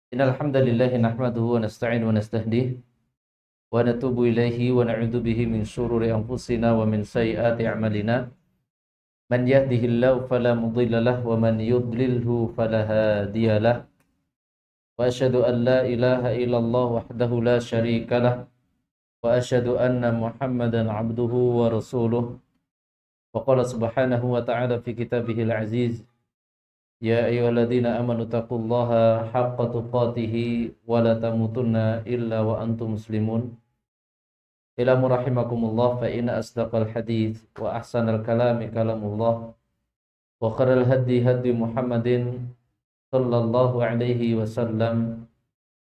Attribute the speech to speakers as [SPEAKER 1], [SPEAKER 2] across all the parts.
[SPEAKER 1] Innal hamdalillah nahmaduhu wa nasta'inu wa nastahdihi wa natubu ilaihi wa na'udzu bihi min syururi anfusina wa min sayyiati a'malina. Man yahdihillahu fala mudilla lahu wa man yudlilhu fala hadiya lahu. Wa asyhadu an la ilaha illallah wahdahu la syarika lahu wa asyhadu anna Muhammadan 'abduhu wa rasuluh. Wa qala subhanahu wa ta'ala fi kitabihil aziz, ya ayyuhalladzina amanu taqullaha haqqa tuqatih wa la tamutunna illa wa antum muslimun. Ilamu rahimakumullah, fa inna asdaqal hadits wa ahsanal kalami kalamullah wa khairal hadi hadi Muhammadin sallallahu alaihi wasallam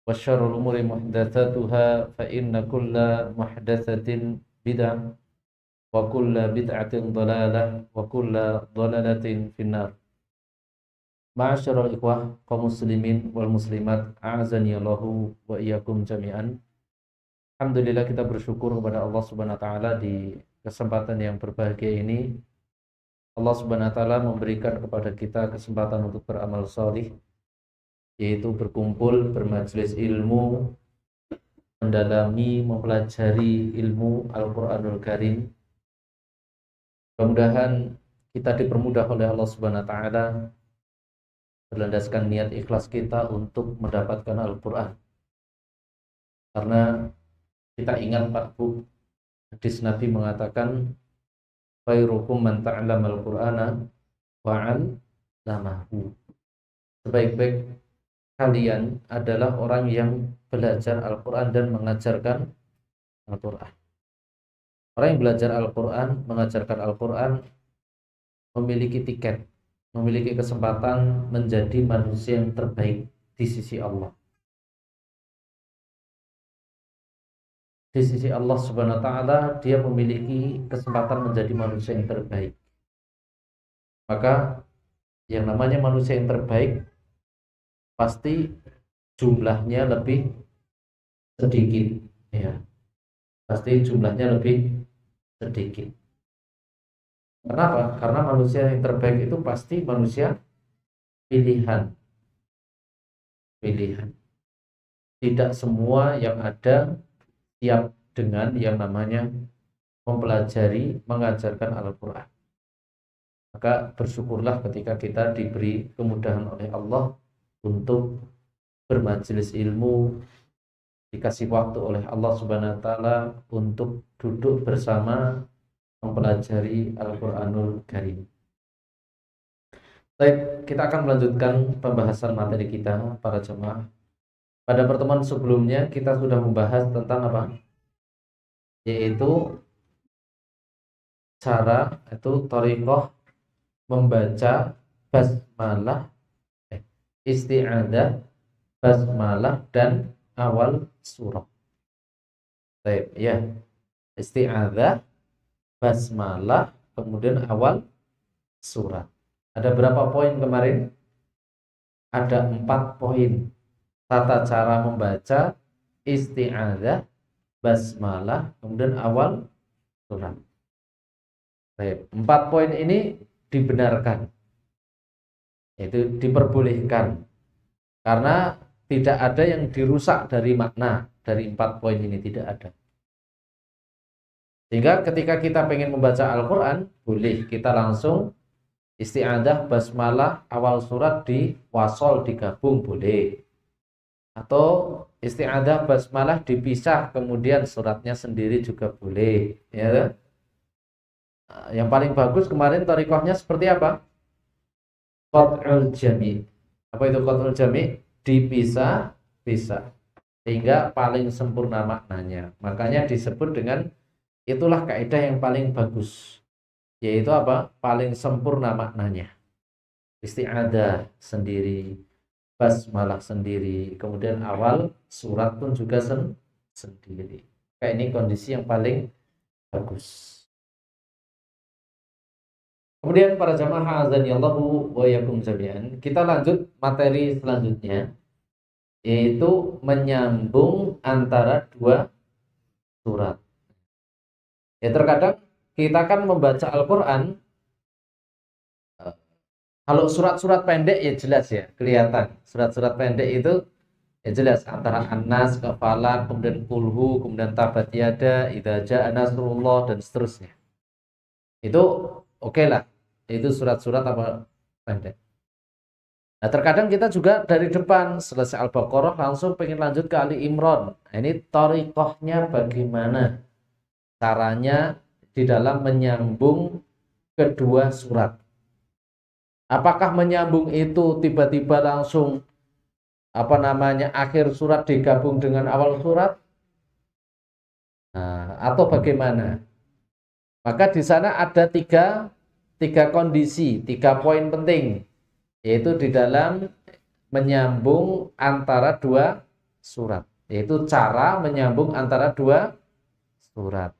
[SPEAKER 1] wa syarrul umuri muhdatsatuha fa inna kulla muhdatsatin bid'ah wa kulla bid'atin dhalalah wa kulla dhalalatin finnar. Ma'asyiral ikhwah kaum muslimin wal muslimat, a'azani Allahu wa iyyakum jami'an. Alhamdulillah, kita bersyukur kepada Allah Subhanahu wa taala di kesempatan yang berbahagia ini. Allah Subhanahu wa taala memberikan kepada kita kesempatan untuk beramal salih, yaitu berkumpul, bermajelis ilmu, mendalami, mempelajari ilmu Al-Qur'anul Karim. Mudah-mudahan kita dipermudah oleh Allah Subhanahu wa taala, berlandaskan niat ikhlas kita untuk mendapatkan Al-Quran. Karena kita ingat Pak Bu, hadis Nabi mengatakan, khairukum man ta'allama al-Qur'ana wa 'allamahu. Sebaik-baik kalian adalah orang yang belajar Al-Quran dan mengajarkan Al-Quran. Orang yang belajar Al-Quran, mengajarkan Al-Quran, memiliki tiket, memiliki kesempatan menjadi manusia yang terbaik di sisi Allah. Di sisi Allah Subhanahu wa taala, dia memiliki kesempatan menjadi manusia yang terbaik. Maka yang namanya manusia yang terbaik pasti jumlahnya lebih sedikit, ya. Pasti jumlahnya lebih sedikit. Kenapa? Karena manusia yang terbaik itu pasti manusia pilihan. Pilihan. Tidak semua yang ada siap dengan yang namanya mempelajari, mengajarkan Al-Quran. Maka bersyukurlah ketika kita diberi kemudahan oleh Allah untuk bermajelis ilmu, dikasih waktu oleh Allah Subhanahu wa taala untuk duduk bersama mempelajari Al-Quranul Karim. Baik, kita akan melanjutkan pembahasan materi kita para jemaah. Pada pertemuan sebelumnya kita sudah membahas tentang apa? Yaitu cara, itu thariqah membaca basmalah, isti'adzah, basmalah dan awal surah. Baik, ya. Isti'adzah, basmalah, kemudian awal surat. Ada berapa poin kemarin? Ada 4 poin. Tata cara membaca isti'adzah, basmalah, kemudian awal surat. Baik, 4 poin ini dibenarkan, itu diperbolehkan, karena tidak ada yang dirusak dari makna dari 4 poin ini, tidak ada. Sehingga ketika kita pengen membaca Al-Quran, boleh kita langsung isti'adzah, basmalah, awal surat diwasol, digabung, boleh. Atau isti'adzah, basmalah dipisah, kemudian suratnya sendiri juga boleh, ya. Yang paling bagus kemarin thariqahnya seperti apa? Qat'ul jami'. Apa itu qat'ul jami'? Dipisah-pisah, sehingga paling sempurna maknanya. Makanya disebut dengan, itulah kaidah yang paling bagus, yaitu apa? Paling sempurna maknanya. Isti'adzah sendiri, basmalah sendiri, kemudian awal surat pun juga sendiri. Kayak ini kondisi yang paling bagus. Kemudian para jamaah azanillahu wa yakum jami'an, kita lanjut materi selanjutnya, yaitu menyambung antara 2 surat. Ya, terkadang kita kan membaca Al-Quran, kalau surat-surat pendek ya jelas ya, kelihatan. Surat-surat pendek itu Ya jelas antara An-Nas ke Falaq, kemudian Kulhu, kemudian Tabat Yada, Idza Jaa Nasrullah dan seterusnya. Itu oke lah. Itu surat-surat apa pendek. Nah, terkadang kita juga dari depan selesai Al-Baqarah langsung pengen lanjut ke Ali Imran. Nah, ini thariqahnya bagaimana? Caranya di dalam menyambung kedua surat. Apakah menyambung itu tiba-tiba langsung akhir surat digabung dengan awal surat? Nah, atau bagaimana? Maka di sana ada tiga kondisi, 3 poin penting, yaitu di dalam menyambung antara dua surat, yaitu cara menyambung antara dua surat.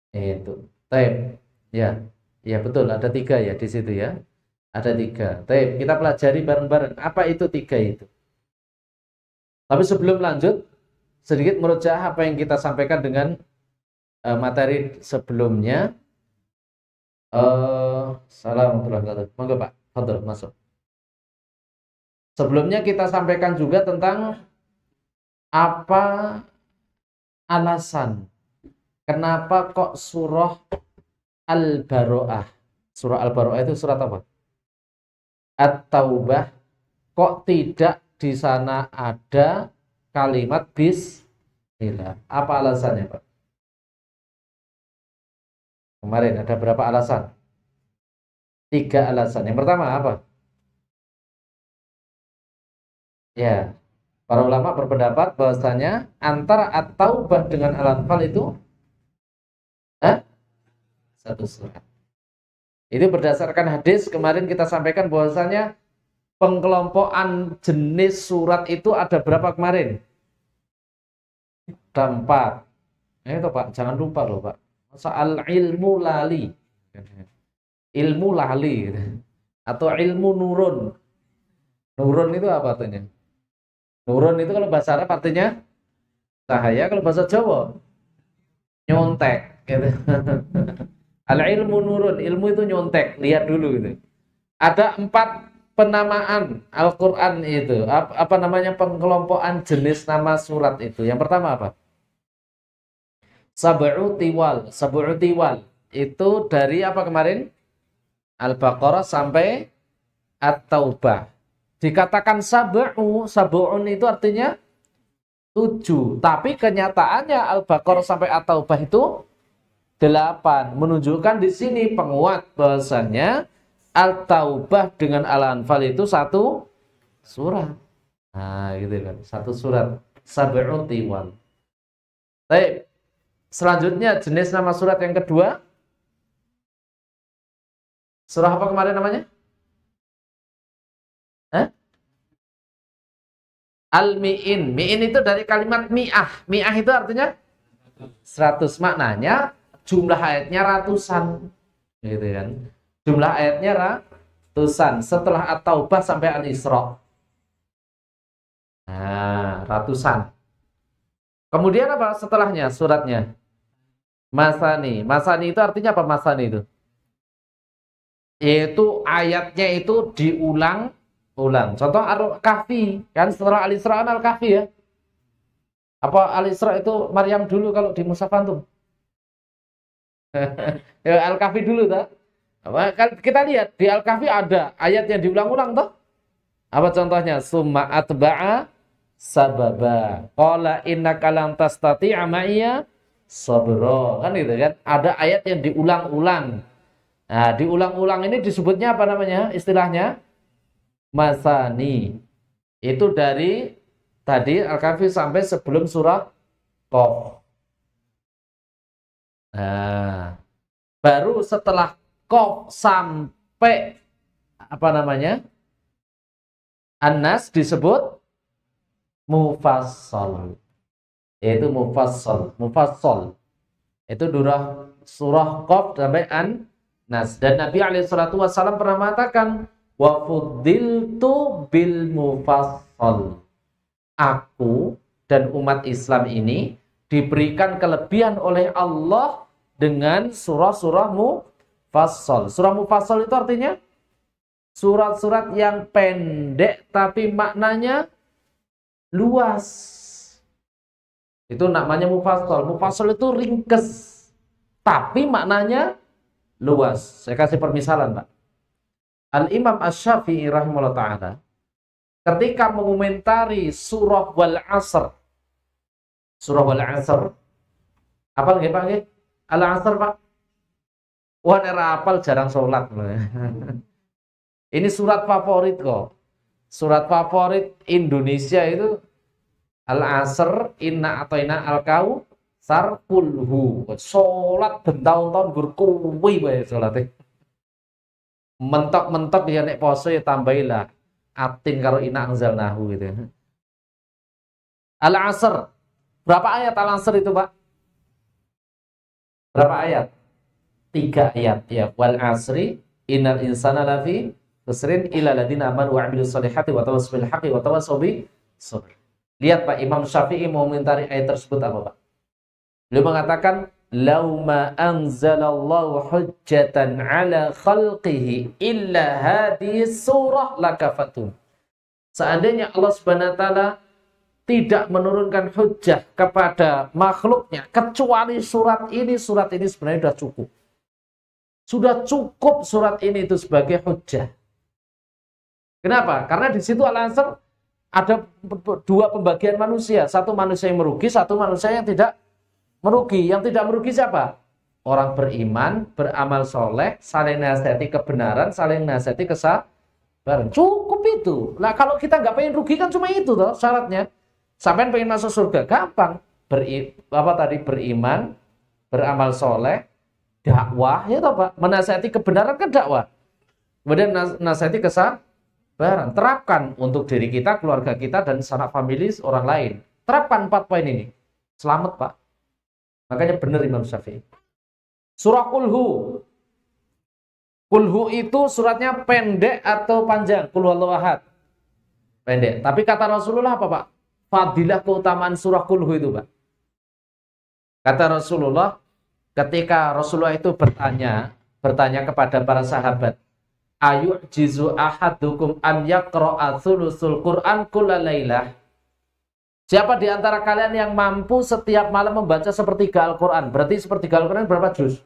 [SPEAKER 1] Itu. Taib. Ya, ya betul. Ada 3 ya di situ ya. Ada 3. Taib. Kita pelajari bareng-bareng. Apa itu 3 itu? Tapi sebelum lanjut, sedikit merujuk apa yang kita sampaikan dengan materi sebelumnya. Assalamualaikum warahmatullahi wabarakatuh. Monggo Pak, fadhil masuk. Sebelumnya kita sampaikan juga tentang apa alasan kenapa kok surah Al-Baro'ah. Surah Al-Baro'ah itu surat apa? At-Taubah. Kok tidak di sana ada kalimat bismillah? Apa alasannya, Pak? Kemarin ada berapa alasan? 3 alasan. Yang pertama apa? Ya, para ulama berpendapat bahwasanya antara At-Taubah dengan Al-Anfal itu satu surat. Itu berdasarkan hadis kemarin kita sampaikan bahwasanya pengkelompokan jenis surat itu ada berapa kemarin? Ada 4. Itu Pak, jangan lupa loh Pak. Soal ilmu lali. Ilmu lali atau ilmu nurun. Nurun itu apa artinya? Nurun itu kalau bahasa Arab artinya cahaya, kalau bahasa Jawa nyontek gitu. Al ilmu nurun, ilmu itu nyontek, lihat dulu gitu. Ada 4 penamaan Al-Qur'an itu. Apa namanya pengkelompokan jenis nama surat itu? Yang pertama apa? Sab'u tiwal. Sab'u tiwal itu dari apa kemarin? Al-Baqarah sampai At-Taubah. Dikatakan sab'un itu artinya 7. Tapi kenyataannya Al-Baqarah sampai At-Taubah itu 8. Menunjukkan di sini penguat bahwasanya At-Taubah dengan Al-Anfal itu satu surat. Nah, gitu kan. Satu surat. Sab'u tiwal. Baik. Selanjutnya jenis nama surat yang kedua. Surah apa kemarin namanya? Al-Mi'in. Mi'in itu dari kalimat mi'ah. Mi'ah itu artinya 100. Maknanya jumlah ayatnya ratusan. Gitu kan. Jumlah ayatnya ratusan. Setelah At-Taubah sampai Al-Isra. Nah, ratusan. Kemudian apa setelahnya suratnya? Masani. Masani itu artinya apa Masani itu? Yaitu ayatnya itu diulang. Contoh Al-Kahfi, kan setelah Al-Isra Al-Kahfi ya. Apa Al-Isra itu Maryam dulu kalau di Mushaf antum? Ya, Al-Kahfi dulu tak? Kita lihat di Al-Kahfi ada ayat yang diulang-ulang toh? Apa contohnya? Summa atba'a sababa. Qala innaka lan tastati'a ma'iya sabra. Kan gitu kan? Ada ayat yang diulang-ulang. Nah, diulang-ulang ini disebutnya apa namanya? Istilahnya Masani. Itu dari tadi Al-Kahfi sampai sebelum surah Qaf. Nah, baru setelah Qaf sampai apa namanya? An-Nas disebut Mufassal. Yaitu Mufassal. Itu surah Qaf sampai An-Nas. Dan Nabi SAW pernah mengatakan wa fuddiltu bil mufassal. Aku dan umat Islam ini diberikan kelebihan oleh Allah dengan surah-surah mufassal. Surah mufassal itu artinya surat-surat yang pendek tapi maknanya luas. Itu namanya mufassal. Mufassal itu ringkes, tapi maknanya luas. Saya kasih permisalan, Pak. Al-Imam Asy-Syafi'i rahimahullah ta'ala ketika mengomentari surah Wal Asr. Surah Wal Asr. Apal nggih, Pak nggih? Al Asr, Pak. Wah, nek apal jarang sholat. Ini surat favorit kok. Surat favorit Indonesia itu Al Asr, Inna Atoina Al Kautsar, Kulhu. Sholat bertahun-tahun gur kuwi wae salate. Mentok-mentok ya nek poso ya tambahilah atin karo Inna Anzalnahu gitu. Al Asr. Berapa ayat Al Asr itu, Pak? Berapa ayat? 3 ayat ya. Wal asri innal insana lafi khusrin illa ladina amanu wa 'amilus solihati wa tawassaw bil haqqi wa tawassaw bis sabr. Lihat Pak, Imam Syafi'i mengomentari ayat tersebut apa, Pak? Beliau mengatakan lauma anzalallahu hujjatan ala khalqihi illa hadhihi surah lakafatun. Seandainya Allah Subhanahu wa taala tidak menurunkan hujjah kepada makhluknya kecuali surat ini sebenarnya sudah cukup. Sudah cukup surat ini itu sebagai hujjah. Kenapa? Karena di situ Al-Asr ada 2 pembagian manusia. Satu manusia yang merugi, satu manusia yang tidak merugi. Yang tidak merugi siapa? Orang beriman, beramal soleh, saling nasihati kebenaran, saling nasihati kesabaran. Cukup itu. Nah kalau kita nggak pengen rugi kan cuma itu toh syaratnya. Sampai pengen masuk surga gampang. Beriman, beramal soleh, dakwah ya toh Pak. Menasihati kebenaran kan dakwah. Kemudian nasihati kesabaran. Terapkan untuk diri kita, keluarga kita, dan sanak familis orang lain. Terapkan 4 poin ini. Selamat Pak. Makanya benar Imam Syafi'i. Surah Kulhu. Kulhu itu suratnya pendek atau panjang? Qul huwallahu ahad. Pendek. Tapi kata Rasulullah apa Pak? Fadilah keutamaan surah Kulhu itu Pak. Kata Rasulullah, ketika Rasulullah itu bertanya kepada para sahabat, ayu jizu ahadukum an yaqra'a thulusul Qur'an kullalailah. Siapa di antara kalian yang mampu setiap malam membaca sepertiga Al-Quran? Berarti sepertiga Al-Quran berapa juz?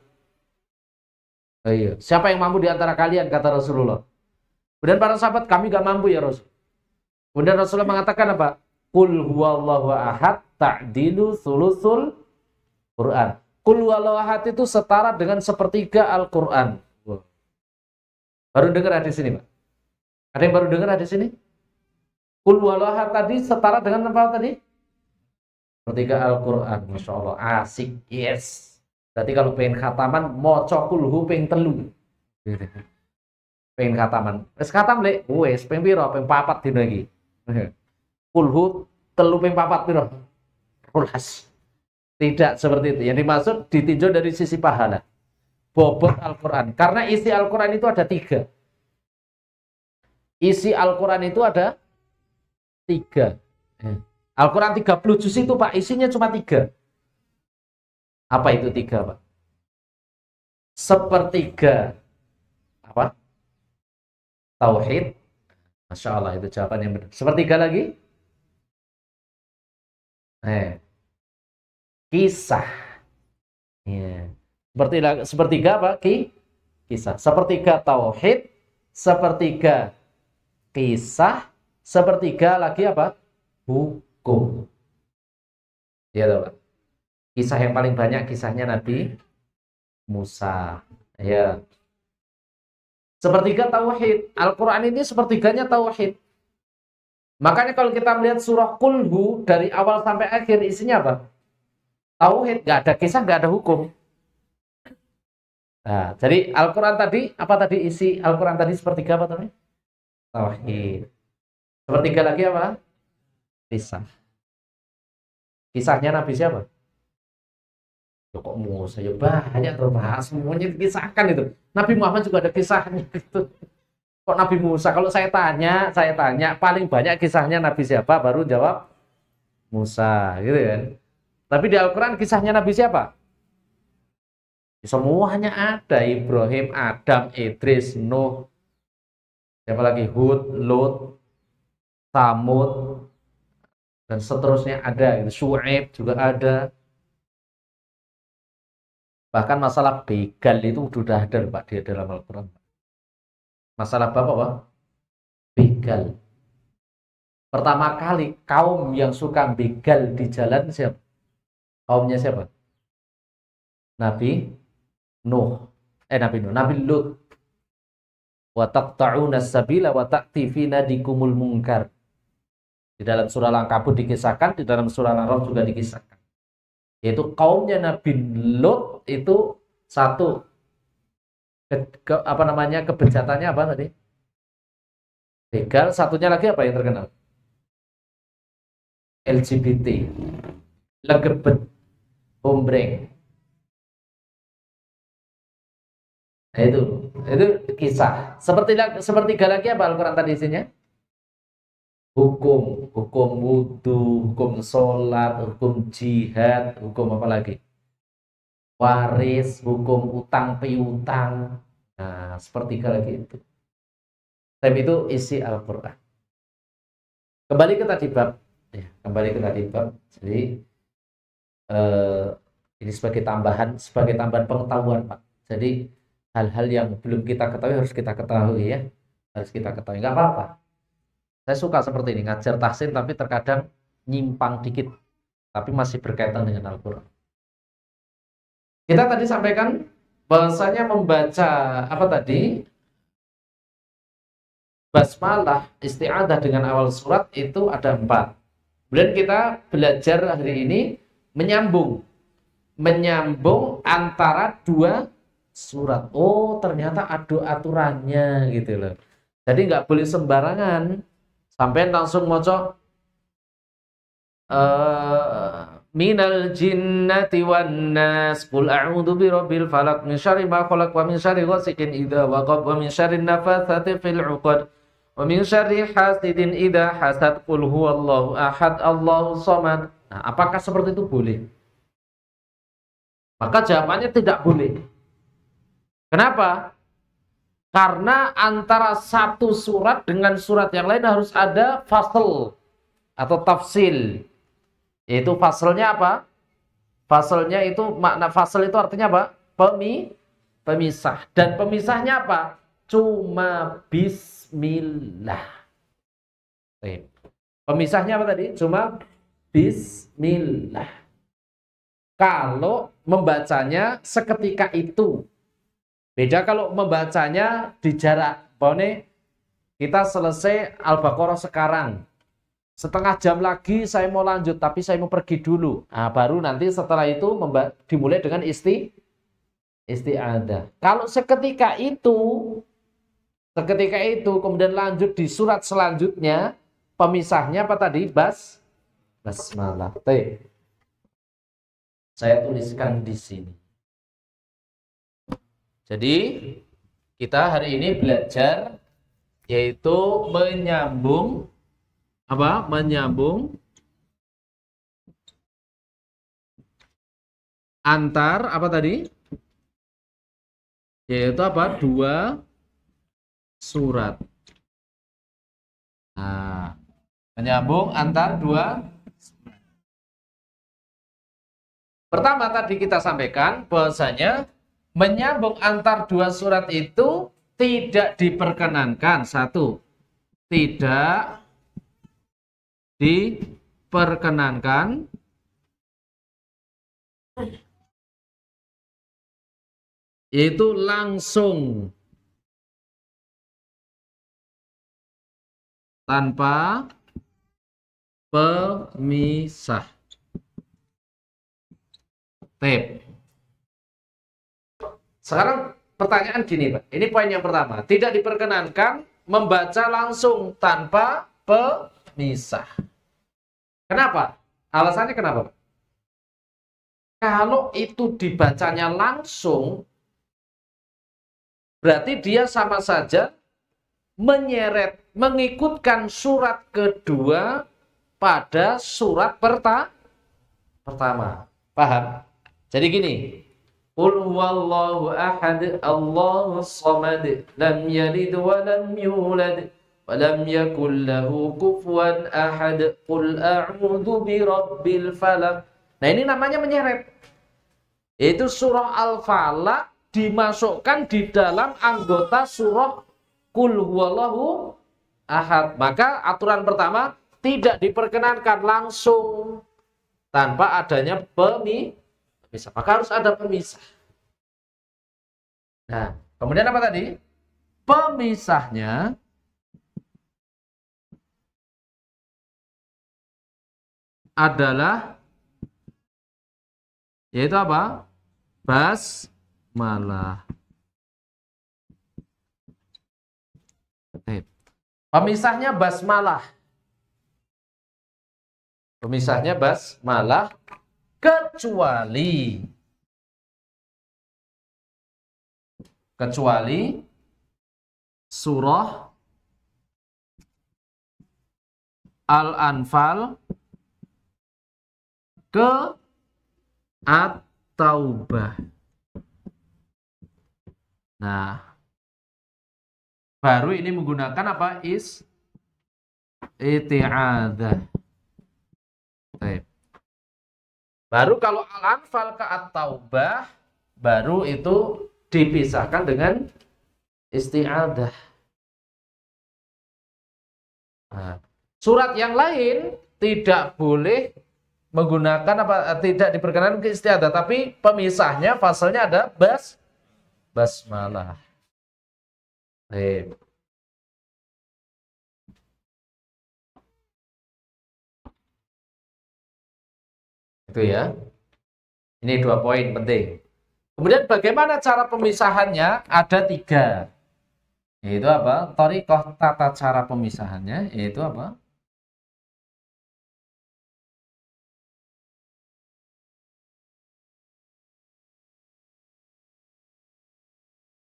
[SPEAKER 1] Oh, iya. Siapa yang mampu di antara kalian? Kata Rasulullah. Kemudian para sahabat, kami gak mampu ya Rasul. Kemudian Rasulullah mengatakan apa? Qul huwallahu ahad ta'dilu thulusul Quran. Qul huwallahu ahad itu setara dengan sepertiga Al-Quran. Baru dengar hadis ini, Pak? Ada yang baru dengar hadis ini? Qul huwallahu ahad tadi setara dengan apa tadi? Sepertiga Al-Quran. Masya Allah, asik. Yes. Berarti kalau pengen khataman, moco kulhu pengen telu. Pengen khataman. Wes khatam lek, wes pengen piro, pengen 4 dina iki. Kulhu telu pengen 4 piro? 12. Tidak seperti itu. Yang dimaksud ditinjau dari sisi pahala. Bobot Al-Quran. Karena isi Al-Quran itu ada 3. Isi Al-Quran itu ada 3. Al-Quran 30 juz itu Pak, isinya cuma 3. Apa itu 3 Pak? Sepertiga apa? Tauhid. Masya Allah, itu jawaban yang benar. Sepertiga lagi? Kisah. Yeah. Sepertiga apa? Kisah. Sepertiga tauhid, sepertiga kisah, sepertiga lagi apa? Hukum. Ya Pak. Kisah yang paling banyak kisahnya Nabi Musa. Ya. Sepertiga tauhid. Al-Quran ini sepertiganya tauhid. Makanya kalau kita melihat surah Kulhu dari awal sampai akhir isinya apa? Tauhid. Gak ada kisah, gak ada hukum. Nah, jadi Al-Quran tadi, apa tadi isi Al-Quran tadi sepertiga apa tadi? Tauhid. Sepertiga lagi apa? Kisah. Kisahnya Nabi siapa? Kok Musa ya banyak terbahas semuanya dikisahkan itu. Nabi Muhammad juga ada kisahnya gitu. Kok Nabi Musa? Kalau saya tanya paling banyak kisahnya Nabi siapa? Baru jawab Musa, gitu kan. Tapi di Al-Quran kisahnya Nabi siapa? Semuanya ada. Ibrahim, Adam, Idris, Nuh, siapa lagi? Hud, Lut, Samud, dan seterusnya ada, gitu. Syuaib juga ada. Bahkan masalah begal itu sudah ada Pak di dalam Al-Quran. Masalah Bapak Pak, begal. Pertama kali kaum yang suka begal di jalan siapa? Kaumnya siapa? Nabi Nuh. Nabi Lut. Wa taqta'una sabila wa ta'ti fi nadikumul munkar. Di dalam surah Al-Ankabut dikisahkan, di dalam surah Al-A'raf juga dikisahkan. Yaitu kaumnya Nabi Lut itu satu kebejatannya apa tadi? Begal. Satunya lagi apa yang terkenal? LGBT, legebet, hombreng. Nah, itu kisah. Sepertiga lagi apa Al-Quran tadi isinya? Hukum wudhu, hukum sholat, hukum jihad, hukum apa lagi? Waris, hukum utang piutang. Nah, sepertiga lagi itu. Tapi itu isi Al-Quran. Kembali ke tadi bab. Jadi ini sebagai tambahan pengetahuan Pak. Jadi hal-hal yang belum kita ketahui harus kita ketahui ya. Nggak apa-apa. Saya suka seperti ini, ngajar tahsin tapi terkadang nyimpang dikit, tapi masih berkaitan dengan Al-Quran. Kita tadi sampaikan bahwasanya membaca apa tadi? Basmalah, isti'adah dengan awal surat itu ada 4. Kemudian kita belajar hari ini menyambung antara 2 surat. Oh, ternyata ada aturannya gitu loh. Jadi nggak boleh sembarangan. Sampai langsung moco minal jinnati wan nas qul a'udzu birabbil falaq min syarri ma khalaq wa min syarri ghasiqin idza waqab wa min syarri nafatsati fil 'uqad wa min syarri hasidin idza hasad qul huwallahu ahad Allahus samad. Nah, apakah seperti itu boleh? Maka jawabannya tidak boleh. Kenapa? Karena antara satu surat dengan surat yang lain harus ada fasl atau tafsil. Yaitu faslnya apa? Faslnya itu, makna fasl itu artinya apa? Pemisah. Dan pemisahnya apa? Cuma bismillah. Pemisahnya apa tadi? Cuma bismillah. Kalau membacanya seketika itu. Beda kalau membacanya di jarak. Bahwa kita selesai Al-Baqarah sekarang. Setengah jam lagi saya mau lanjut, tapi saya mau pergi dulu. Nah, baru nanti setelah itu dimulai dengan isti'adah. Kalau seketika itu kemudian lanjut di surat selanjutnya, pemisahnya apa tadi? Basmalah. Saya tuliskan di sini. Jadi kita hari ini belajar yaitu menyambung antar apa tadi? Yaitu apa? 2 surat. Nah, menyambung antar 2 surat. Pertama tadi kita sampaikan bahwasanya menyambung antar 2 surat itu tidak diperkenankan. 1. Tidak diperkenankan. Yaitu langsung tanpa pemisah. Sekarang pertanyaan gini Pak, ini poin yang pertama. Tidak diperkenankan membaca langsung tanpa pemisah. Kenapa? Alasannya kenapa Pak? Kalau itu dibacanya langsung, berarti dia sama saja mengikutkan surat kedua pada surat pertama. Paham? Jadi gini. Qul huwallahu ahad, Allahus samad, lam yalid wa lam yulad Walam yakul lahu kufuwan ahad. Qul a'udzu birabbil falaq. Nah, ini namanya menyeret. Yaitu surah Al-Falaq dimasukkan di dalam anggota surah Qul huwallahu ahad. Maka aturan pertama, tidak diperkenankan langsung tanpa adanya pemisah. Maka harus ada pemisah. Nah, kemudian apa tadi? Pemisahnya adalah yaitu apa? Basmalah. Pemisahnya basmalah. Pemisahnya basmalah kecuali surah Al-Anfal ke At-Taubah. Nah, baru ini menggunakan apa? Isti'adzah. Baru kalau Al-Anfal ke At-Taubah, baru itu dipisahkan dengan isti'adzah. Nah, surat yang lain tidak boleh menggunakan apa, tidak diperkenankan ke isti'adzah, tapi pemisahnya fasalnya ada basmalah. Itu ya. Ini 2 poin penting. Kemudian bagaimana cara pemisahannya? Ada 3. Yaitu apa? Thariqah, tata cara pemisahannya, yaitu apa?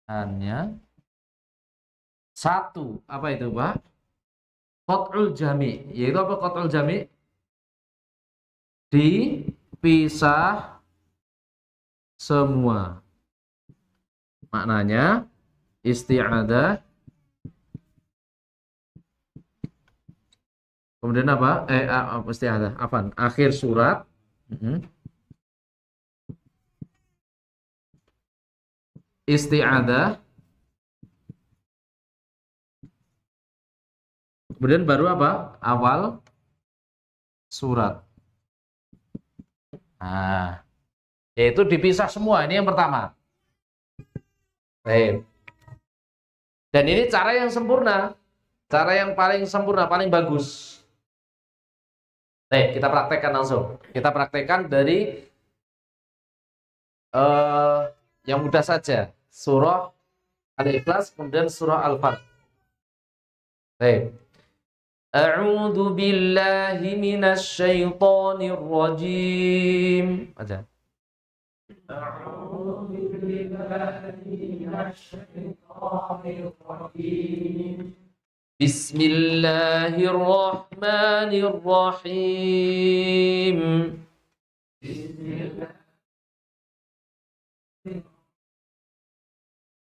[SPEAKER 1] Hanya 1. Apa itu, Pak? Qat'ul jami'. Yaitu apa qat'ul jami'? Dipisah semua. Maknanya isti'adzah. Kemudian apa? Isti'adzah. Apa? Akhir surat. Isti'adzah. Kemudian baru apa? Awal surat. Nah, yaitu dipisah semua. Ini yang pertama. Baik. Dan ini cara yang sempurna. Cara yang paling sempurna, paling bagus. Baik, kita praktekkan langsung. Kita praktekkan dari yang mudah saja. Surah Al-Ikhlas, kemudian surah Al-Falaq. Baik. A'udzu billahi minasyaitonir rajim. Aja. A'udzu billahi minasyaitonir rajim. Bismillahirrahmanirrahim.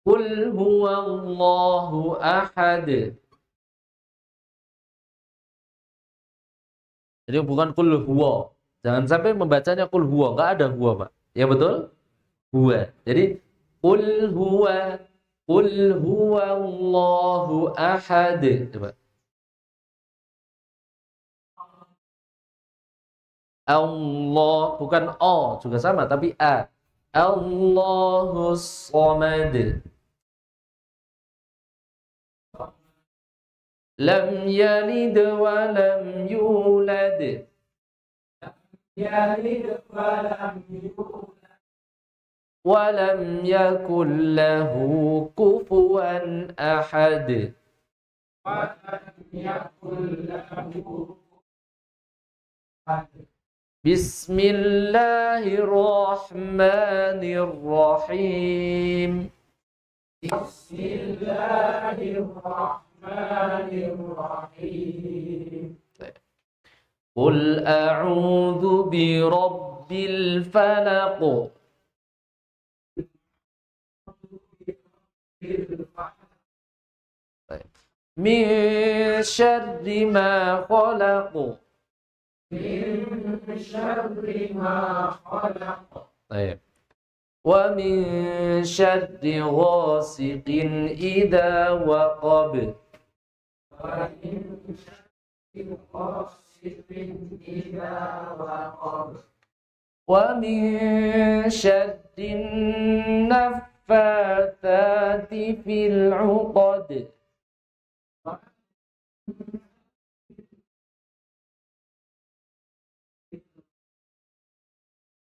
[SPEAKER 1] Qul huwallahu ahad. Jadi bukan kul huwa. Jangan sampai membacanya kul huwa. Enggak ada huwa, Pak. Ya betul? Huwa. Jadi kul huwa. Kul huwa Allahu ahad. Coba. Allah. Bukan O. Juga sama. Tapi A. Allahus samad. Lam yalid wa lam yulad. Wa lam yakul lahu kufuwan ahad. Bismillahirrahmanirrahim. Qul a'udzu birabbil falaq. min syarri ma khalaq.
[SPEAKER 2] من شر ما خلق
[SPEAKER 1] Baik. Wa min syarri ghasiqin idza waqab.
[SPEAKER 2] ومن شر غاسق إذا وقب
[SPEAKER 1] Wa min syarri naffatsati fil 'uqad.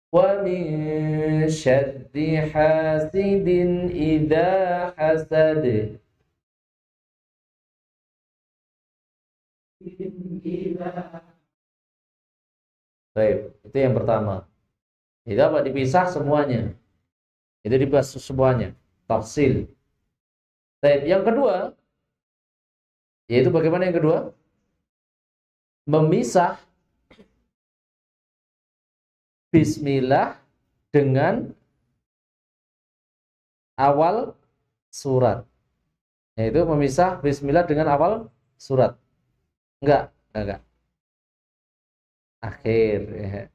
[SPEAKER 1] Wa min syarri hasidin idza hasad.
[SPEAKER 2] إذا
[SPEAKER 1] Baik, itu yang pertama. Itu apa? Dipisah semuanya. Itu dibahas semuanya. Tafsil. Baik, yang kedua, yaitu bagaimana yang kedua? Memisah bismillah dengan awal surat. Yaitu memisah bismillah dengan awal surat. Enggak. Akhir.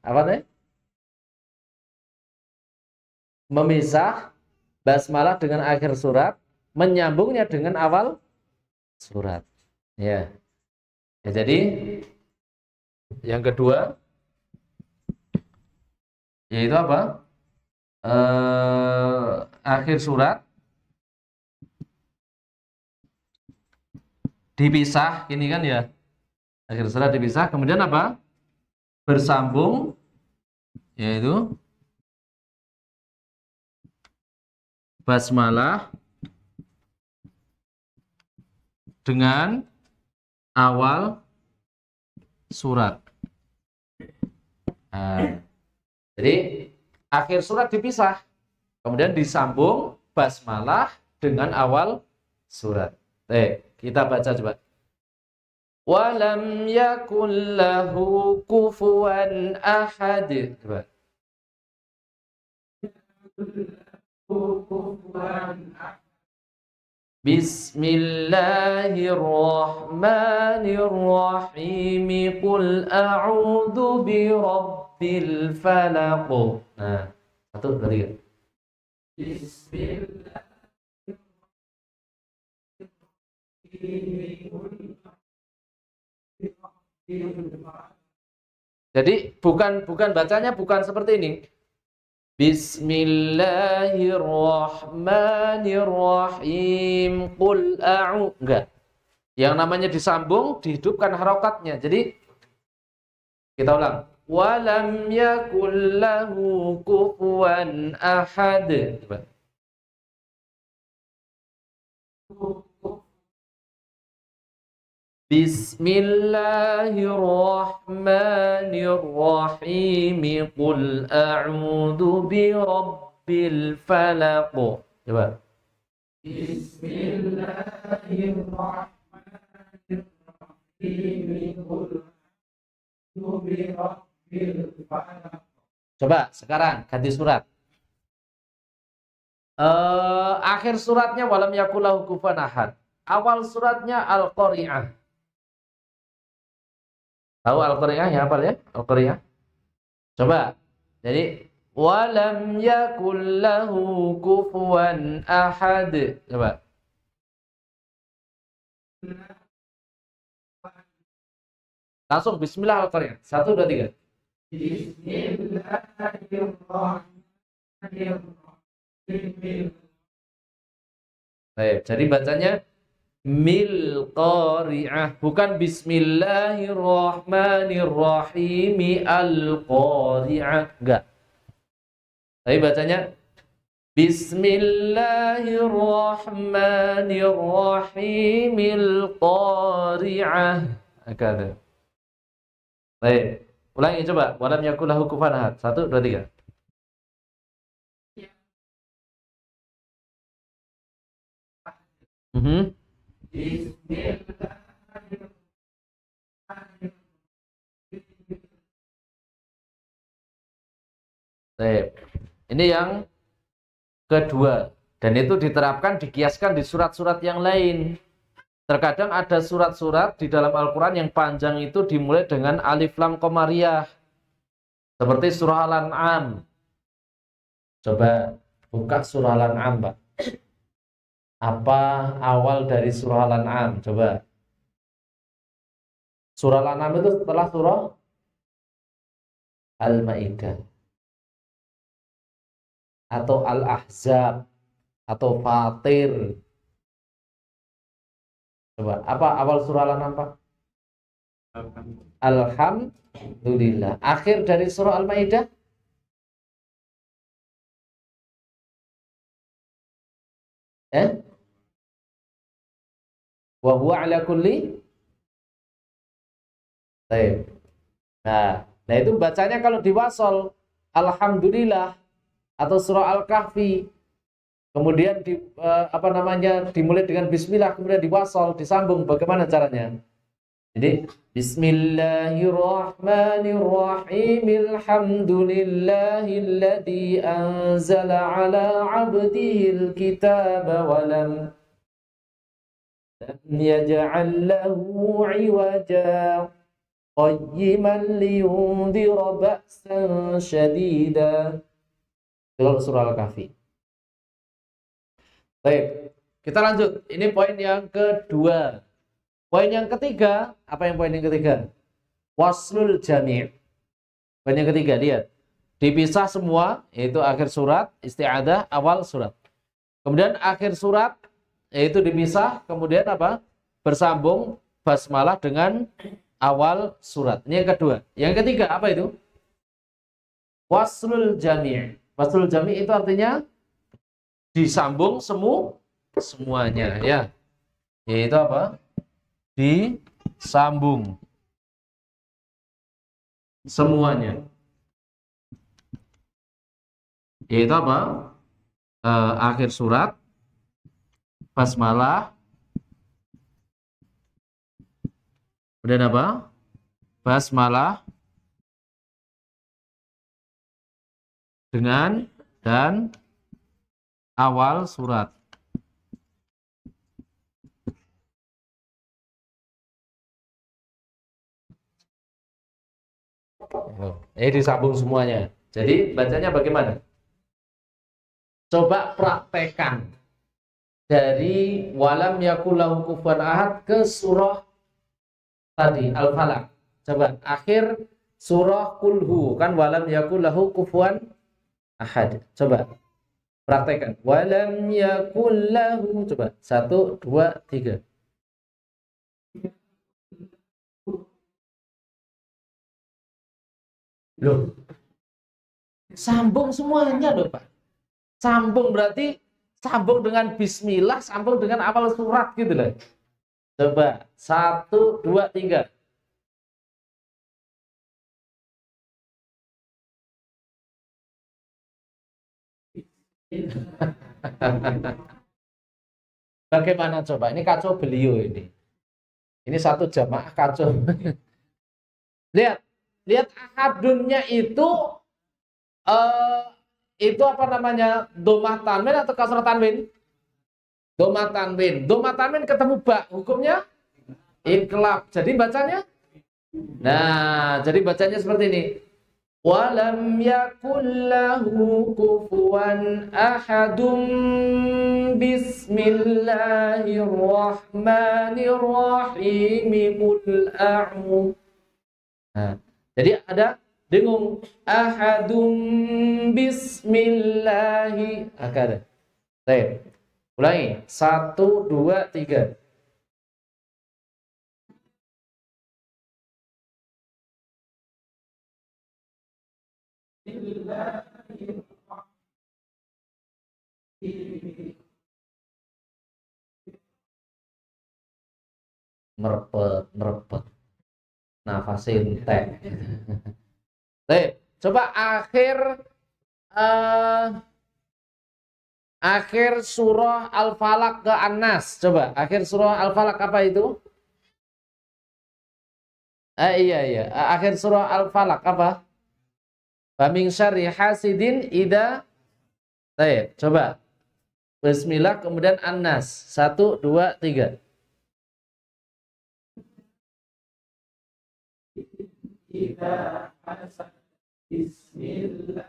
[SPEAKER 1] Apa nih? Memisah basmalah dengan akhir surat, menyambungnya dengan awal surat. Ya. Jadi yang kedua yaitu apa? Akhir surat dipisah, ini kan ya. Akhir surat dipisah, kemudian apa? Bersambung, yaitu basmalah dengan awal surat. Nah, jadi akhir surat dipisah, kemudian disambung basmalah dengan awal surat. Kita baca coba. Walam yakul lahu kufuwan ahad. Coba. Bismillahirrahmanirrahim. Qul a'udzu birabbil falaq. Nah, 1, 2, 3.
[SPEAKER 2] Bismillahirrahmanirrahim.
[SPEAKER 1] Jadi bukan bacanya bukan seperti ini. Bismillahirrahmanirrahim. Qul a'u. Enggak. Yang namanya disambung, dihidupkan harokatnya. Jadi kita ulang. Walam yakul lahu kufuwan ahad. Coba. Bismillahirrahmanirrahim. Qul a'udzu birabbil falaq. Coba.
[SPEAKER 2] Bismillahirrahmanirrahim. Qul a'udzu birabbil falaq.
[SPEAKER 1] Coba sekarang ganti surat. Akhir suratnya walam yakul lahu kufuwan ahad. Awal suratnya Al-Qari'ah. Tahu Al-Qari'ah ya, hafal ya? Al-Qari'ah. Coba. Jadi walam yakul lahu kufuwan ahad. Coba. Langsung bismillah Al-Qari'ah. 1, 2, 3.
[SPEAKER 2] Bismillahirrahmanirrahim.
[SPEAKER 1] Baik, jadi bacanya mil qari'ah, bukan bismillahirrahmanirrahim al-qari'ah, enggak. Tapi bacanya bismillahirrahmanirrahim al-qari'ah. Agak. Baik, ulangi coba. Walam yakul lahu kufuwan ahad. 1, 2, 3. Baik. Ini yang kedua, dan itu diterapkan, dikiaskan di surat-surat yang lain. Terkadang ada surat-surat di dalam Al-Quran yang panjang itu dimulai dengan alif lam qamariyah. Seperti surah Al-An'am. Coba buka surah Al-An'am, Pak. Apa awal dari surah Al-An'am? Coba. Surah Al-An'am itu setelah surah Al-Ma'idah. Atau Al-Ahzab. Atau Fatir. Coba, apa awal surah Al-An'am, Pak? Alhamdulillah. Akhir dari surah Al-Ma'idah? Wa huwa ala kulli. Baik. Nah itu bacanya kalau diwasol Alhamdulillah atau surah Al-Kahfi. Kemudian dimulai dengan bismillah, kemudian diwasol, disambung. Bagaimana caranya? Jadi Bismillahirrahmanirrahim. Alhamdulillahilladzi anzala ala 'abdihil kitaba wa lam yaj'al lahu 'iwaja qayyiman liyundhira ba'san syadida. Itu surah Al-Kahfi. Baik, kita lanjut. Ini poin yang kedua. Poin yang ketiga, apa yang poin yang ketiga? Waslul jami'. Poin yang ketiga, lihat. Dipisah semua, yaitu akhir surat, isti'adah, awal surat. Kemudian akhir surat, yaitu dipisah, kemudian apa? Bersambung basmalah dengan awal surat. Ini yang kedua. Yang ketiga, apa itu? Waslul jami'. Waslul jami' itu artinya disambung semuanya, ya. Yaitu apa? Disambung semuanya. Yaitu apa? Akhir surat, basmalah, kemudian apa? Basmalah dengan dan awal surat. Disambung semuanya. Jadi bacanya bagaimana? Coba praktekan dari walam yakul lahu kufuwan ahad ke surah tadi Al-Falaq. Coba akhir surah kulhu kan walam yakul lahu kufuwan ahad. Coba praktekan. Walam yakul lahu. Coba 1, 2, 3. Loh, sambung semuanya loh, Pak. Sambung berarti sambung dengan bismillah, sambung dengan awal surat gitu loh. Coba 1, 2, 3. Bagaimana coba? Ini kacau beliau ini. Ini satu jamaah kacau. Lihat ahadunnya itu apa namanya? Domah tanwin atau kasrah tanwin? Domah tanwin. Domah tanwin ketemu ba, hukumnya inqilab. Jadi bacanya? Nah, jadi bacanya seperti ini. Walam yakul lahu kufuwan ahadum bismillahirrahmanirrahim qul a'udzu. Nah, jadi ada dengung ahadum bismillahi akada. Baik. Ulangi 1, 2, 3. Merepet nafasin teh. Baik, coba akhir surah Al-Falaq ke An-Nas. Coba akhir surah Al-Falaq apa itu? Iya. Akhir surah Al-Falaq apa? Famin syarri hasidin idza. Baik, coba. Bismillah kemudian An-Nas. 1, 2, 3.
[SPEAKER 2] إذا حسن بسم الله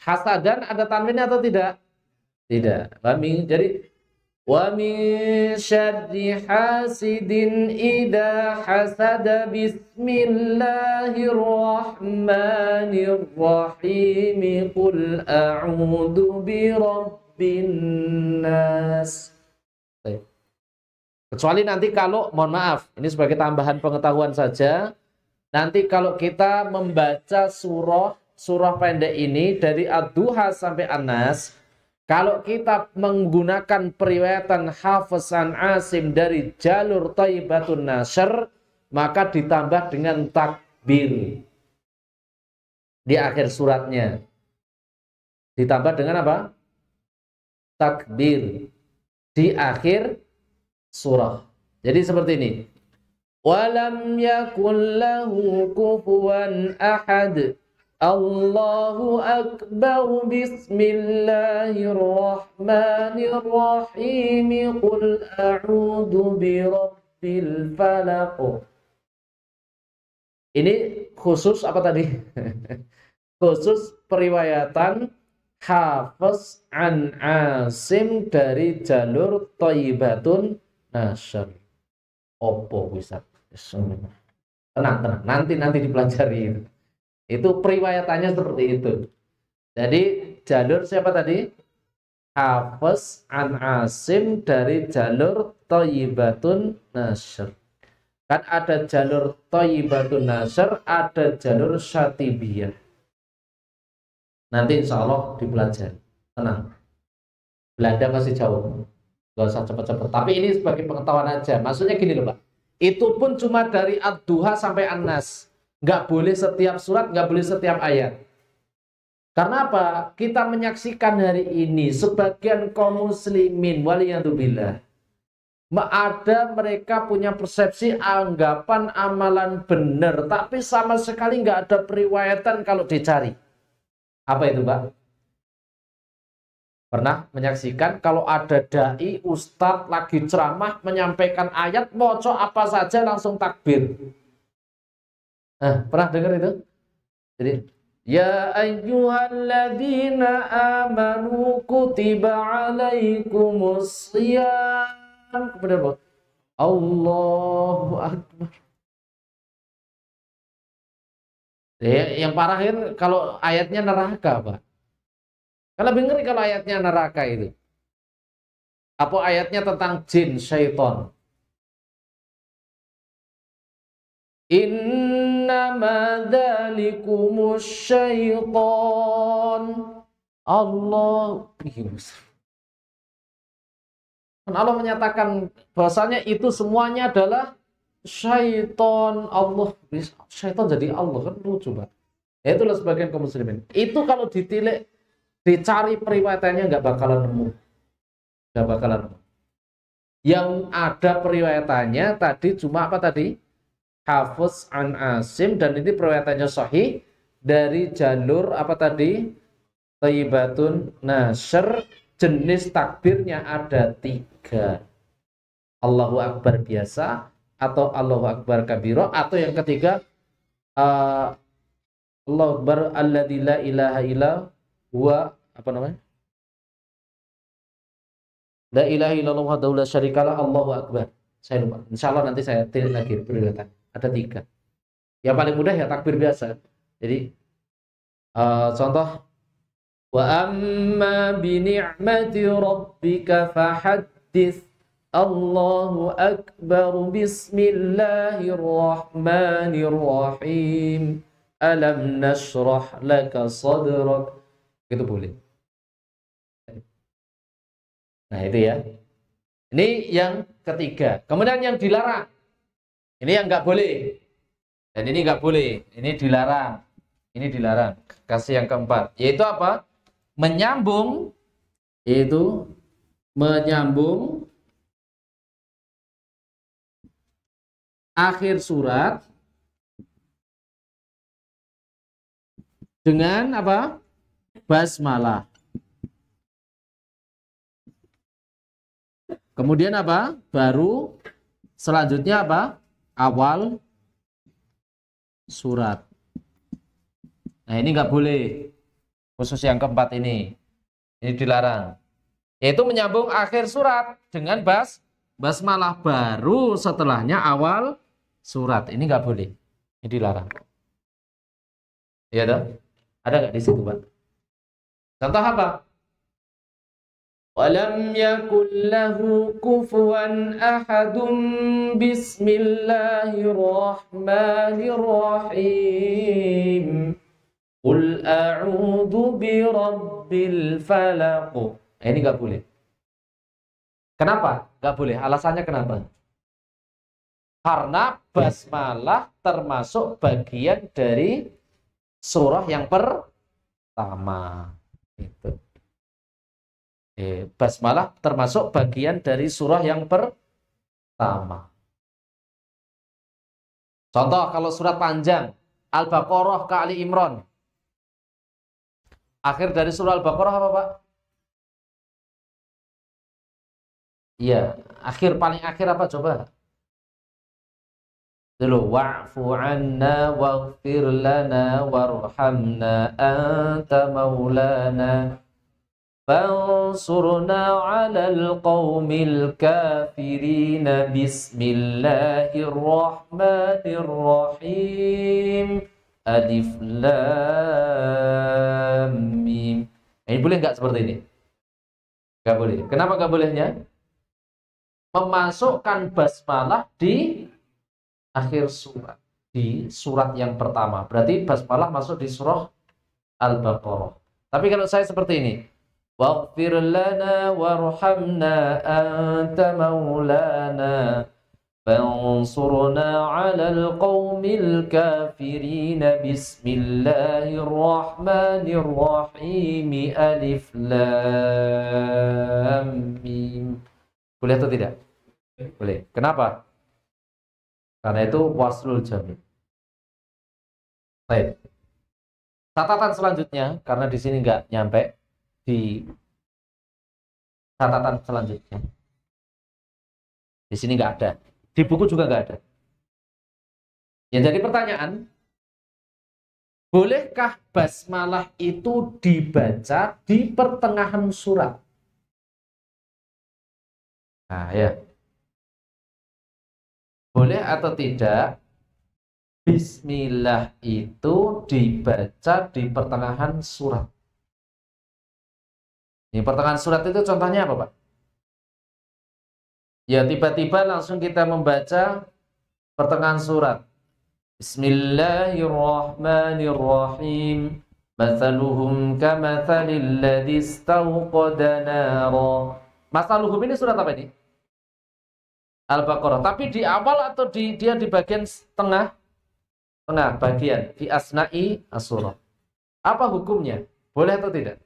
[SPEAKER 1] Hasadan ada tanwinnya atau tidak? Tidak. Jadi wa min syarri hasidin idza hasada bismillahirrahmanirrahim qul a'udzu birabbin nas. Kecuali nanti kalau, mohon maaf, ini sebagai tambahan pengetahuan saja, nanti kalau kita membaca surah pendek ini dari Ad-Duha sampai An-Nas, kalau kita menggunakan periwayatan Hafiz an Asim dari jalur Thayyibatun Nashr, maka ditambah dengan takbir di akhir suratnya. Ditambah dengan apa? Takbir di akhir surah. Jadi seperti ini. Walam yakul lahu kufuwan ahad. Allahu akbar. Bismillahirrahmanirrahim. Qul a'udzu birabbil falaq. Ini khusus apa tadi? Khusus periwayatan Hafiz an Asim dari jalur Thayyibatun Nashr. Opo bisa. Tenang. Nanti dipelajari. Itu periwayatannya seperti itu. Jadi jalur siapa tadi? Hafiz an Asim dari jalur Thayyibatun Nashr. Kan ada jalur Thayyibatun Nashr, ada jalur Syatibiyah. Nanti insya Allah dipelajari. Tenang. Belanda masih jauh. Gak usah cepat-cepat. Tapi ini sebagai pengetahuan aja. Maksudnya gini loh Pak. Itu pun cuma dari Ad-Duha sampai An-Nas. Nggak boleh setiap surat, nggak boleh setiap ayat. Karena apa? Kita menyaksikan hari ini sebagian kaum muslimin waliyadzubillah. Ada mereka punya persepsi anggapan amalan benar, tapi sama sekali nggak ada periwayatan kalau dicari. Apa itu Pak? Pernah menyaksikan kalau ada dai, ustadz lagi ceramah menyampaikan ayat, moco apa saja langsung takbir. Nah, pernah dengar itu? Jadi, ya ayyuhalladzina amanu kutiba alaikumus shiyam. Kemudian apa? Allahu Akbar. Yang parah kan kalau ayatnya neraka, Pak. Kalau lebih ngeri kalau ayatnya neraka itu. Apa ayatnya tentang jin, syaitan. Innama dzalikumus syaitan. Allah. Allah menyatakan bahwasanya itu semuanya adalah syaitan. Allah. Syaitan jadi Allah, kan lucu Pak. Ya itulah sebagian kaum muslimin. Itu kalau ditilik, dicari periwayatannya nggak bakalan nemu. Nggak bakalan nemu. Yang ada periwayatannya tadi cuma apa tadi? Hafiz an Asim, dan ini periwayatannya sahih dari jalur apa tadi? Thayyibatun Nashr. Jenis takbirnya ada 3. Allahu Akbar biasa, atau Allahu Akbar kabiro, atau yang ketiga Allahu Akbar alladzi la ilaha illa huwa, apa namanya? La ilaha illallah wahdahu la syarikalah, Allahu Akbar. Saya lupa. Insyaallah nanti saya tilik lagi periwayatan. Ada 3. Yang paling mudah ya takbir biasa. Jadi contoh, wa amma bi ni'mati rabbika fahaddits. Allahu Akbar. Bismillahirrahmanirrahim. Alam nashrah laka sadrak. Itu boleh. Nah itu ya. Ini yang ketiga. Kemudian yang dilarang. Ini yang nggak boleh. Dan ini nggak boleh. Ini dilarang. Ini dilarang. Kasih yang keempat. Yaitu apa? Menyambung. Yaitu menyambung akhir surat dengan apa? Basmalah. Kemudian apa? Baru selanjutnya apa? Awal surat. Nah, ini nggak boleh. Khusus yang keempat ini. Ini dilarang. Yaitu menyambung akhir surat dengan basmalah, baru setelahnya awal surat. Ini nggak boleh. Ini dilarang. Iya toh? Ada nggak di situ, Pak? Contoh apa? Walam yakul lahu kufuwan ahadun bismillahirrahmanirrahim. Qul a'udzu birabbil falaq. Ini nggak boleh. Kenapa? Nggak boleh. Alasannya kenapa? Karena basmalah termasuk bagian dari surah yang pertama. Itu. Basmalah termasuk bagian dari surah yang pertama. Contoh kalau surat panjang, Al-Baqarah ke Ali Imran. Akhir dari surah Al-Baqarah apa, Pak? Iya, paling akhir apa coba? Dulu, wa'fu anna waghfir lana warhamna anta maulana fansurna 'alal qaumil kafirin bismillahirrahmanirrahim alif lam mim. Ini boleh nggak seperti ini? Nggak boleh. Kenapa nggak bolehnya? Memasukkan basmalah di akhir surat, di surat yang pertama. Berarti basmalah masuk di surah Al-Baqarah. Tapi kalau saya seperti ini, waghfir lana warhamna anta maulana fansurna 'alal qaumil kafirin bismillahirrahmanirrahim alif lam mim. Boleh atau tidak? Boleh. Kenapa? Karena itu waslul jam'i. Baik. Catatan selanjutnya, karena di sini nggak nyampe di catatan selanjutnya. Di sini nggak ada. Di buku juga nggak ada. Ya, jadi pertanyaan, bolehkah basmalah itu dibaca di pertengahan surat? Nah, ya. Boleh atau tidak bismillah itu dibaca di pertengahan surat? Di pertengahan surat itu contohnya apa, Pak? Ya, tiba-tiba langsung kita membaca pertengahan surat. Bismillahirrahmanirrahim. Mathaluhum kamathalil ladzi istawqada nara. Mathaluhum ini surat apa ini? Al-Baqarah. Tapi di awal atau dia di bagian tengah? Tengah bagian. Di asna'i as-surah. Apa hukumnya? Boleh atau tidak?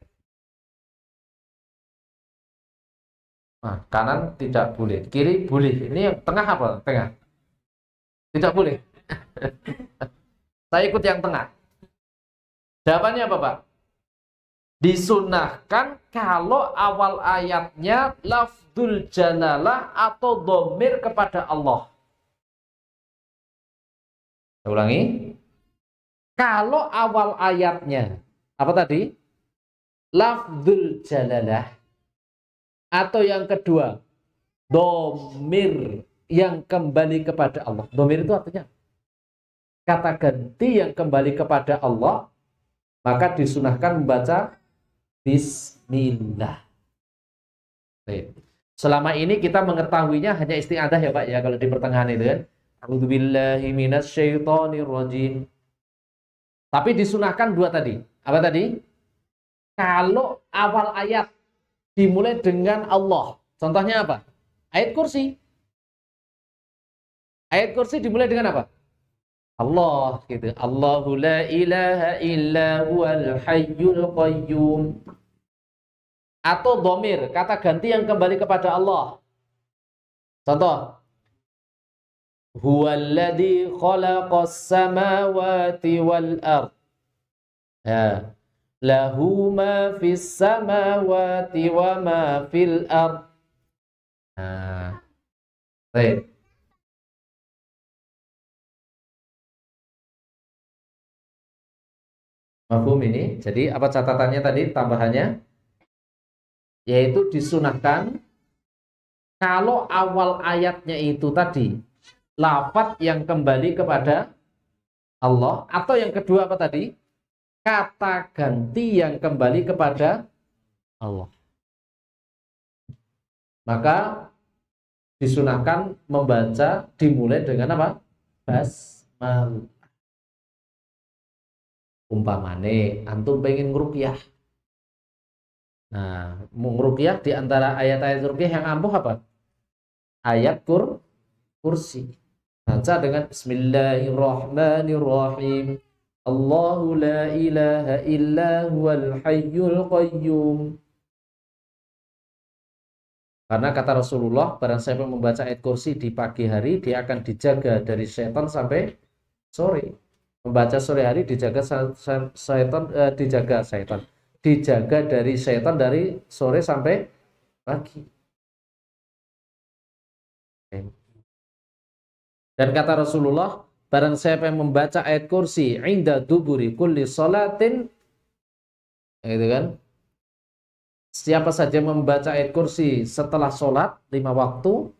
[SPEAKER 1] Nah, kanan tidak boleh. Kiri boleh. Ini yang tengah apa? Tengah. Tidak boleh. Saya ikut yang tengah. Jawabannya apa, Pak? Disunahkan kalau awal ayatnya lafdzul jalalah atau dhamir kepada Allah. Saya ulangi. Kalau awal ayatnya apa tadi? Lafdzul jalalah, atau yang kedua dhamir yang kembali kepada Allah. Dhamir itu artinya kata ganti yang kembali kepada Allah, maka disunahkan membaca bismillah. Selama ini kita mengetahuinya hanya isti'adzah ya, Pak ya, kalau di pertengahan itu kan. A'udzubillahi minasyaitonirrajim. Tapi disunahkan dua tadi. Apa tadi? Kalau awal ayat dimulai dengan Allah. Contohnya apa? Ayat kursi. Ayat kursi dimulai dengan apa? Allah gitu. Allahu la ilaha illa huwal hayyul qayyum. Atau dhamir, kata ganti yang kembali kepada Allah. Contoh. Huwallazi khalaqas samawati wal ard. Ya. Lahu ma fis samawati wa ma fil ard. Nah, baik. Mafhum ini. Jadi apa catatannya tadi tambahannya? Yaitu disunahkan kalau awal ayatnya itu tadi lafaz yang kembali kepada Allah, atau yang kedua apa tadi? Kata ganti yang kembali kepada Allah. Maka disunahkan membaca dimulai dengan apa? Basmalah. Umpamane antum pengen ngeruqyah. Nah, ngeruqyah di antara ayat-ayat ruqyah yang ampuh apa? Ayat kursi. Baca dengan Bismillahirrahmanirrahim. Allahu la ilaha illa huwal hayyul qayyum. Karena kata Rasulullah, barang siapa yang membaca ayat kursi di pagi hari, dia akan dijaga dari setan sampai sore. Membaca sore hari dijaga setan, dijaga dari setan dari sore sampai pagi. Dan kata Rasulullah, barang siapa yang membaca ayat kursi inda duburi kulli salatin, gitu kan? Siapa saja membaca ayat kursi setelah sholat 5 waktu,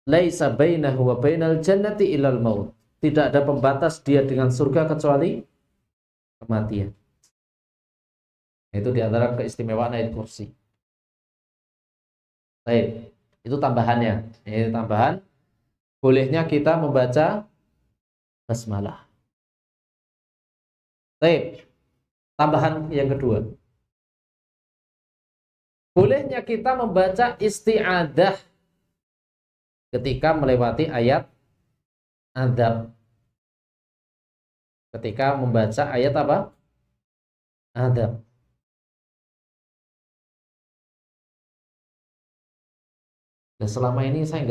[SPEAKER 1] laisa bainahu wa bainal jannati ilal maut. Tidak ada pembatas dia dengan surga kecuali kematian. Itu diantara keistimewaan ayat kursi. Baik, itu tambahannya. Ini tambahan. Bolehnya kita membaca basmalah. Baik, tambahan yang kedua. Bolehnya kita membaca isti'adah ketika melewati ayat adab. Ketika membaca ayat apa? Adab. Dan selama ini saya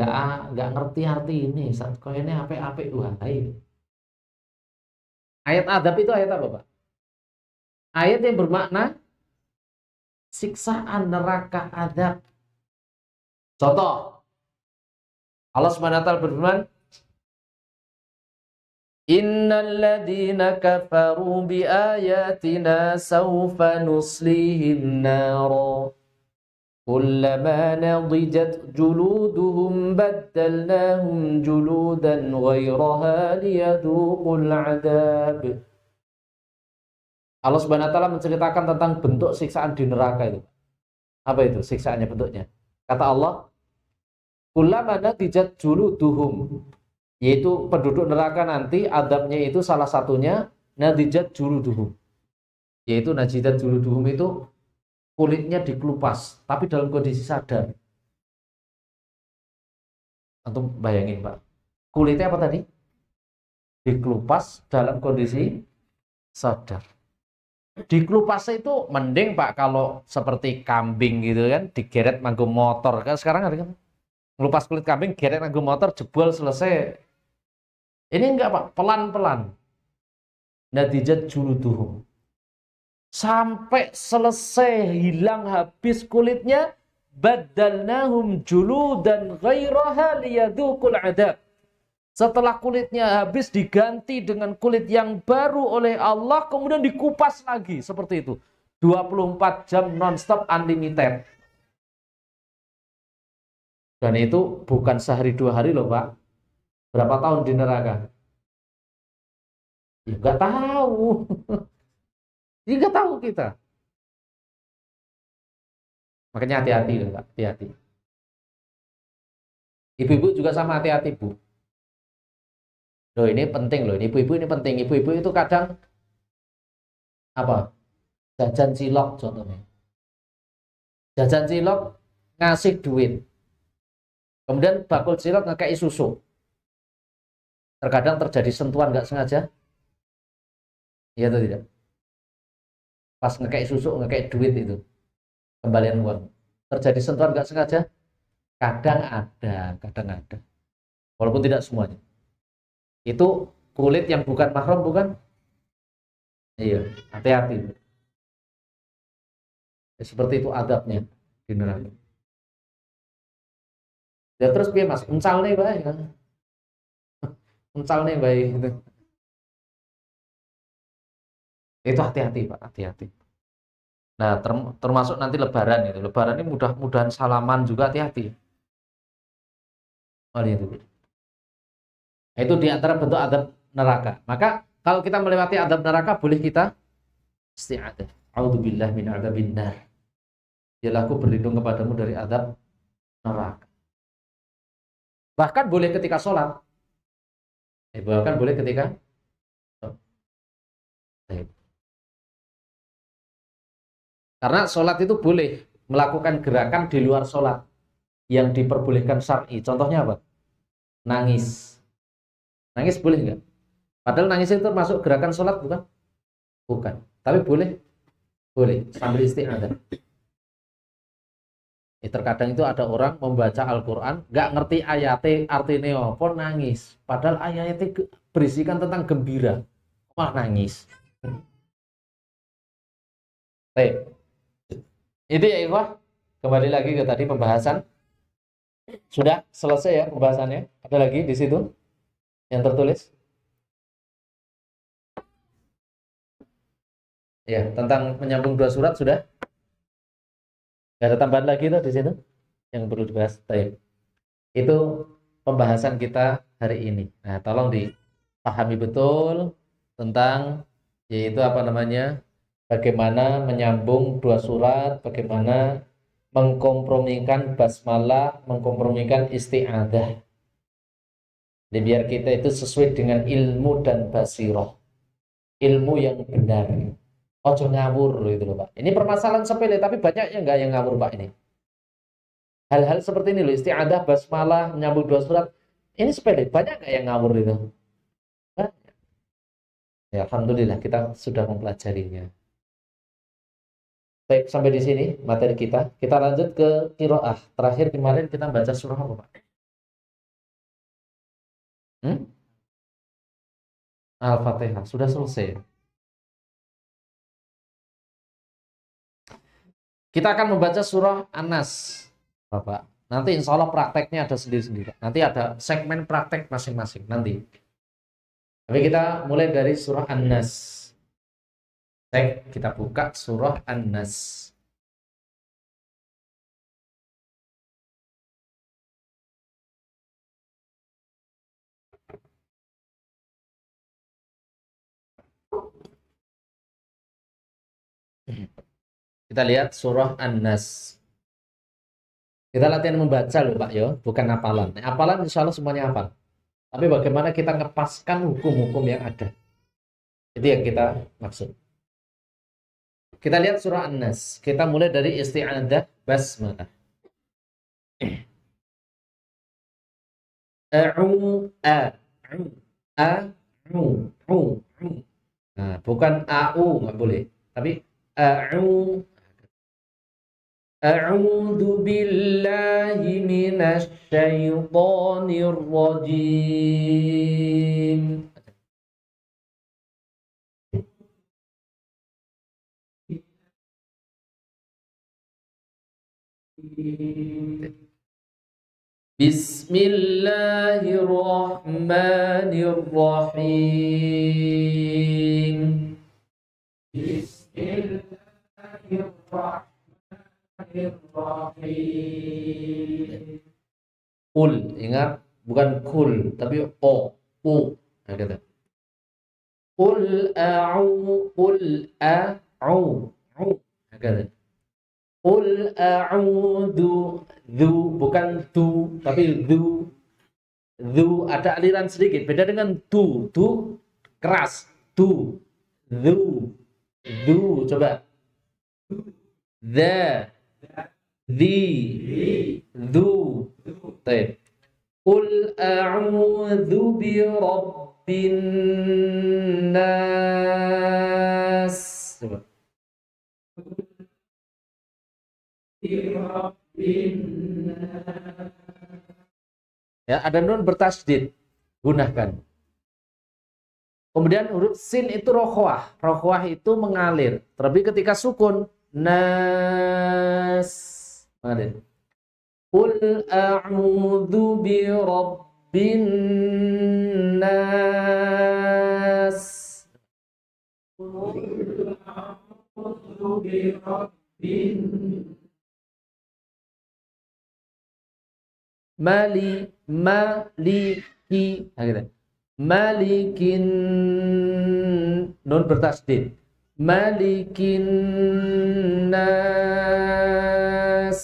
[SPEAKER 1] nggak ngerti arti ini. Kok ini apa-apa wahai. Ayat adab itu ayat apa, Pak? Ayat yang bermakna siksaan neraka adab. Contoh, Allah Subhanahu wa taala berfirman, Innal ladzina kafaru bi ayatina sawfa nuslihim nara kullama nadijat juluduhum baddalnahum juludan ghairaha liyadhuqul adab. Allah Subhanahu wa taala menceritakan tentang bentuk siksaan di neraka itu. Apa itu siksaannya bentuknya? Kata Allah, kullama nadijat juluduhum, yaitu penduduk neraka nanti adabnya itu salah satunya nadijat juluduhum, yaitu najidat juluduhum itu kulitnya dikelupas tapi dalam kondisi sadar. Antum bayangin, Pak, kulitnya apa tadi? Dikelupas dalam kondisi sadar. Dikelupas itu mending, Pak, kalau seperti kambing gitu kan, digeret nganggo motor kan, sekarang ada kan ngelupas kulit kambing geret nganggo motor jebol selesai. Ini enggak, Pak, pelan-pelan. Nadijat juluduhum. Sampai selesai hilang habis kulitnya, badalnahum juludan ghairaha liyadhuqul adab. Setelah kulitnya habis diganti dengan kulit yang baru oleh Allah, kemudian dikupas lagi seperti itu. 24 jam non-stop unlimited. Dan itu bukan sehari 2 hari loh, Pak. Berapa tahun di neraka? Ya nggak tahu. Ya nggak tahu kita. Makanya hati-hati loh, Pak. Hati-hati. Ibu-ibu juga sama, hati-hati, Bu. Loh, ini penting loh. Ibu-ibu ini penting. Ibu-ibu itu kadang apa? Jajan cilok contohnya. Jajan cilok ngasih duit. Kemudian bakul cilok ngekei susu. Terkadang terjadi sentuhan nggak sengaja. Iya atau tidak? Pas ngekei susu, ngekei duit itu. Kembalian uang. Terjadi sentuhan nggak sengaja? Kadang ada, kadang ada. Walaupun tidak semuanya. Itu kulit yang bukan mahram, bukan? Iya, hati-hati. Seperti itu adabnya di neraka. Ya terus piye Mas? Uncal nih bae kan. Uncal nih bae gitu. Itu hati-hati Pak, hati-hati. Nah, termasuk nanti lebaran itu. Lebaran ini mudah-mudahan salaman juga hati-hati. Oh, itu. Nah, itu di antara bentuk adab neraka. Maka kalau kita melewati adab neraka boleh kita isti'adzah. A'udzubillah min adzabin nar. Yalah aku berlindung kepadamu dari adab neraka. Bahkan boleh ketika sholat. Bahkan boleh ketika sholat. Karena sholat itu boleh melakukan gerakan di luar sholat yang diperbolehkan syar'i. Contohnya apa? Nangis. Nangis boleh nggak? Padahal nangis itu termasuk gerakan sholat bukan? Bukan. Tapi boleh? Boleh. Sambil isti'adzah. Terkadang itu ada orang membaca Al-Quran nggak ngerti ayatnya artinya apa nangis. Padahal ayatnya berisikan tentang gembira. Wah nangis. Baik. Itu ya Ikhwah. Kembali lagi ke tadi pembahasan. Sudah selesai ya pembahasannya? Ada lagi di situ yang tertulis? Ya, tentang menyambung dua surat sudah? Gak ada tambahan lagi tuh di situ yang perlu dibahas. Baik. Itu pembahasan kita hari ini. Nah, tolong dipahami betul tentang yaitu apa namanya? Bagaimana menyambung dua surat, bagaimana mengkompromikan basmalah, mengkompromikan isti'adzah. Jadi biar kita itu sesuai dengan ilmu dan basirah. Ilmu yang benar. Ojo ngawur gitu loh Pak. Ini permasalahan sepele tapi banyak yang enggak yang ngawur Pak ini. Hal-hal seperti ini loh, isti'adzah, basmalah, menyambung dua surat. Ini sepele, banyak enggak yang ngawur itu? Banyak. Ya, alhamdulillah kita sudah mempelajarinya. Baik, sampai di sini materi kita. Kita lanjut ke qiraah. Terakhir kemarin kita baca surah apa, Pak? Al-Fatihah. Sudah selesai. Kita akan membaca surah An-Nas, Bapak. Nanti insya Allah prakteknya ada sendiri-sendiri. Nanti ada segmen praktek masing-masing. Nanti. Tapi kita mulai dari surah An-Nas. Kita buka surah An-Nas. Kita lihat surah An-Nas. Kita latihan membaca loh Pak yo, bukan hafalan. Hafalan insya Allah semuanya hafal. Tapi bagaimana kita ngepaskan hukum-hukum yang ada. Itu yang kita maksud. Kita lihat surah An-Nas. Kita mulai dari isti'adzah basmalah. Nah, bukan nggak boleh. Tapi a'udzu billahi minasy syaithanir rajim. Bismillahirrahmanirrahim.
[SPEAKER 2] Bismillahirrahmanirrahim.
[SPEAKER 1] Kul, ingat bukan kul tapi o, u. Nah, kata. Qul a'u. Nah, kata. Qul a'udzu, dzu bukan tu tapi dzu. Dzu ada aliran sedikit, beda dengan tu. Tu keras. Tu. Dzu. Dzu coba. Dza. Dzi. Dzu. Baik. Qul a'udzu bi rabbin nas. Coba. Ya, ada nun bertasydid, gunakan. Kemudian huruf sin itu rokhwah. Rokhwah itu mengalir. Terlebih ketika sukun nas mengalir. Qul a'udzu bi rabbin nas. Maliki. Nah, gitu. Malikin, nun bertasdid. Malikin nas.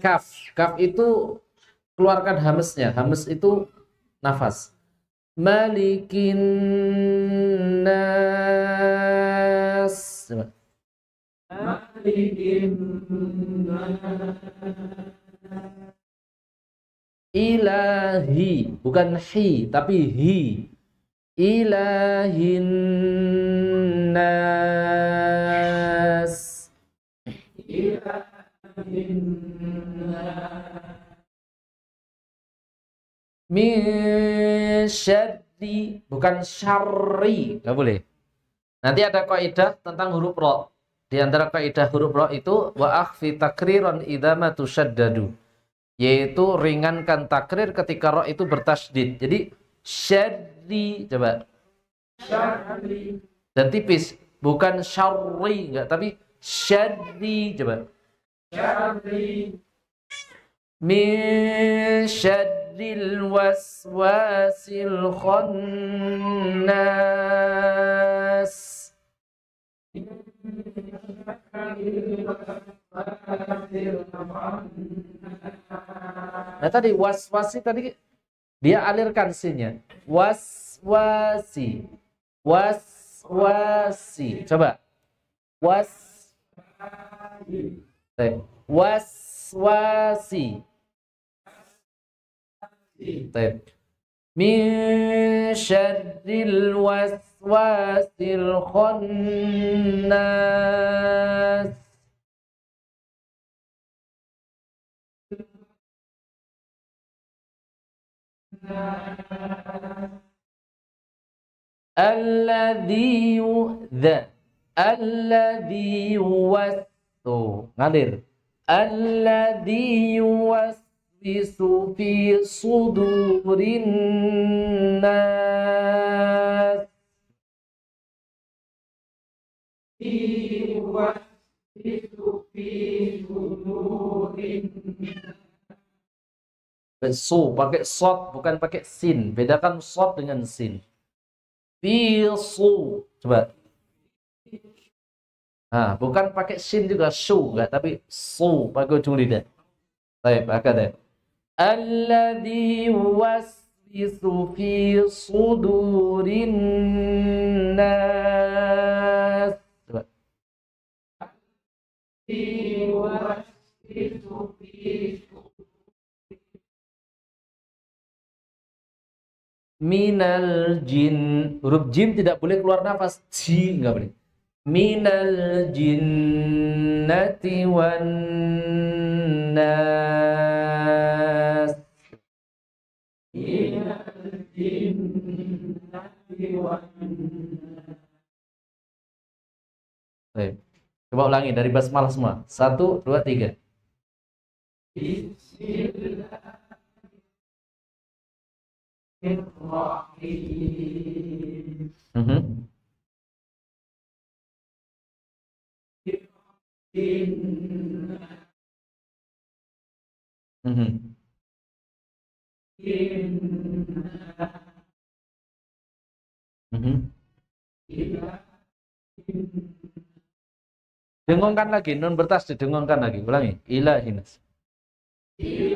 [SPEAKER 1] Kaf, kaf itu keluarkan hamesnya. Hames itu nafas. Malikin nas. Coba. Ilahi, bukan hi, tapi hi. Ilahin nas. Min syarri, bukan syarri, nggak boleh. Nanti ada kaidah tentang huruf ro. Di antara kaidah huruf ro itu wa akhfi takriran idza ma tushaddadu, yaitu ringankan takrir ketika ro itu bertasydid. Jadi syarri, coba. Syarri. Dan tipis, bukan syarri, enggak, tapi syarri, coba. Syarri. Min syarril waswasil khannas. Nah tadi waswasi tadi dia alirkan sinnya. Waswasi. Waswasi. Coba. Waswasi. Min syarril waswasil khannas. Alladhi yuwaswisu, ngalir. Alladhi yuwaswisu fi sudurin nas. Yuwaswisu fi sudurin nas. Su pakai sod, bukan pakai sin. Bedakan sod dengan sin. Fisu, coba. Nah, bukan pakai sin juga su, enggak, tapi su pakai ujung lidah. Baik, pakai deh. Alladzi waswisu fi sudurin nas. Coba. Waswisu fi minal jin, huruf jim tidak boleh keluar nafas, ji nggak boleh. Minal jinnati wan nas. Minal jinnati wan nas. Baik. Coba ulangi dari basmalah semua. 1, 2, 3. Bismillah. Dengungkan lagi, nun bertasydid, dengungkan lagi, ulangi. Ilahinas. Ilahinas.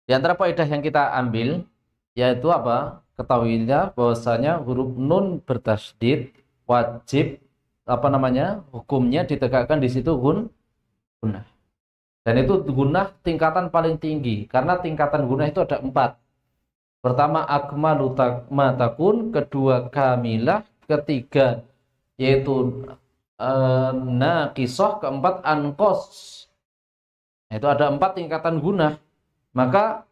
[SPEAKER 1] Di antara faedah yang kita ambil yaitu apa? Ketahuinya bahwasanya huruf nun bertasydid wajib hukumnya ditegakkan di situ gunah. Dan itu gunah tingkatan paling tinggi, karena tingkatan gunah itu ada 4. Pertama akmalu matakun, kedua kamilah, ketiga yaitu naqisah, keempat anqos. Itu ada 4 tingkatan gunah. Maka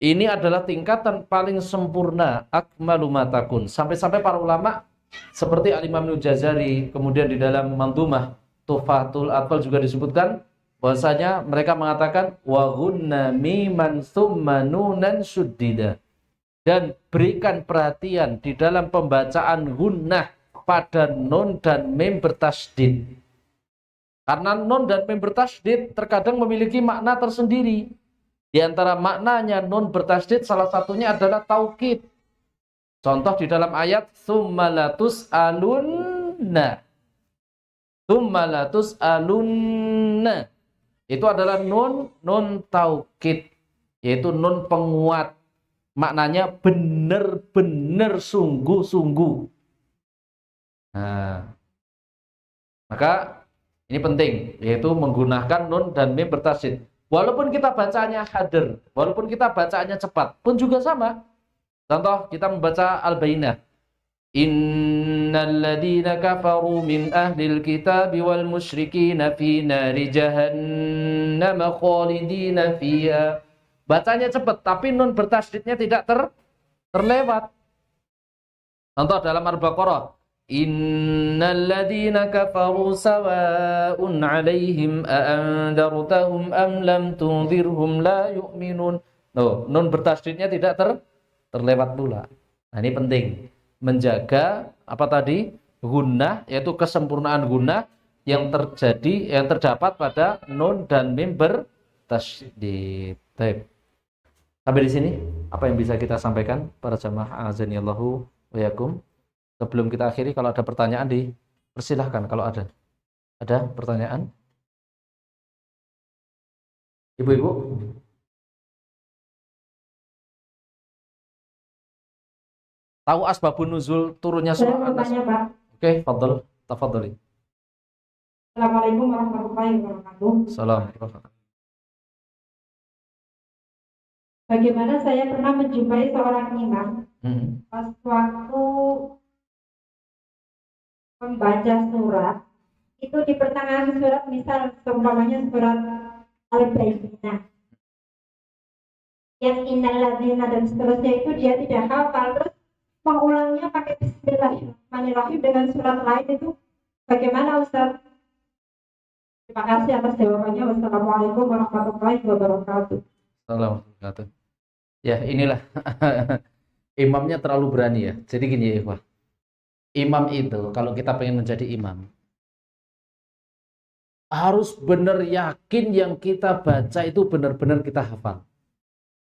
[SPEAKER 1] ini adalah tingkatan paling sempurna akmalu matakun. Sampai-sampai para ulama seperti Al-Imam Al-Jazari, kemudian di dalam Mandhumah Tuhfatul Atfal juga disebutkan bahwasanya mereka mengatakan wa ghunna miman tsumma nunan suddida, dan berikan perhatian di dalam pembacaan gunnah pada nun dan mim bertasydid. Karena nun dan mim bertasydid terkadang memiliki makna tersendiri. Di antara maknanya nun bertasydid salah satunya adalah taukid. Contoh di dalam ayat tsumma latus'alunna. Tsumma latus'alunna. Itu adalah nun taukid, yaitu nun penguat. Maknanya benar-benar sungguh-sungguh. Nah, maka ini penting, yaitu menggunakan nun dan mim bertasydid. Walaupun kita bacanya hadir, walaupun kita bacanya cepat, pun juga sama. Contoh, kita membaca Al-Bayyinah. Innal ladzina kafaru min ahlil kitabi wal musyrikina fi nari jahannam khalidina fiha. Bacanya cepat, tapi nun bertasydidnya tidak terlewat. Contoh dalam Al-Baqarah. Innal ladzina kafaru sawa'un 'alaihim a'andartahum am lam tunzirhum la yu'minun. Nun bertasydidnya tidak terlewat pula. Nah, ini penting. Menjaga apa tadi? Gunnah, yaitu kesempurnaan gunnah yang terdapat pada nun dan mim bertasydid. Baik. Sampai di sini apa yang bisa kita sampaikan para jamaah azanillahu wa yakum. Sebelum kita akhiri, kalau ada pertanyaan dipersilahkan kalau ada. Ada pertanyaan? Ibu-ibu? Tahu asbabun nuzul turunnya surah An-Nas? Oke, tafadhali.
[SPEAKER 3] Assalamualaikum warahmatullahi wabarakatuh.
[SPEAKER 1] Assalamualaikum.
[SPEAKER 3] Bagaimana saya pernah menjumpai seorang imam pas waktu membaca surat, itu di pertengahan surat, misal seumpamanya surat Al-Bayyinah, yang innal ladzina dan seterusnya, itu dia tidak hafal, terus mengulangnya pakai Bismillahirrahmanirrahim dengan surat lain. Itu bagaimana, Ustaz? Terima kasih atas jawabannya. Wassalamualaikum warahmatullahi wabarakatuh.
[SPEAKER 1] Assalamualaikum. Ya, inilah imamnya terlalu berani ya. Jadi gini ya, Ikhwah. Imam itu kalau kita pengen menjadi imam, harus benar yakin yang kita baca itu benar-benar kita hafal.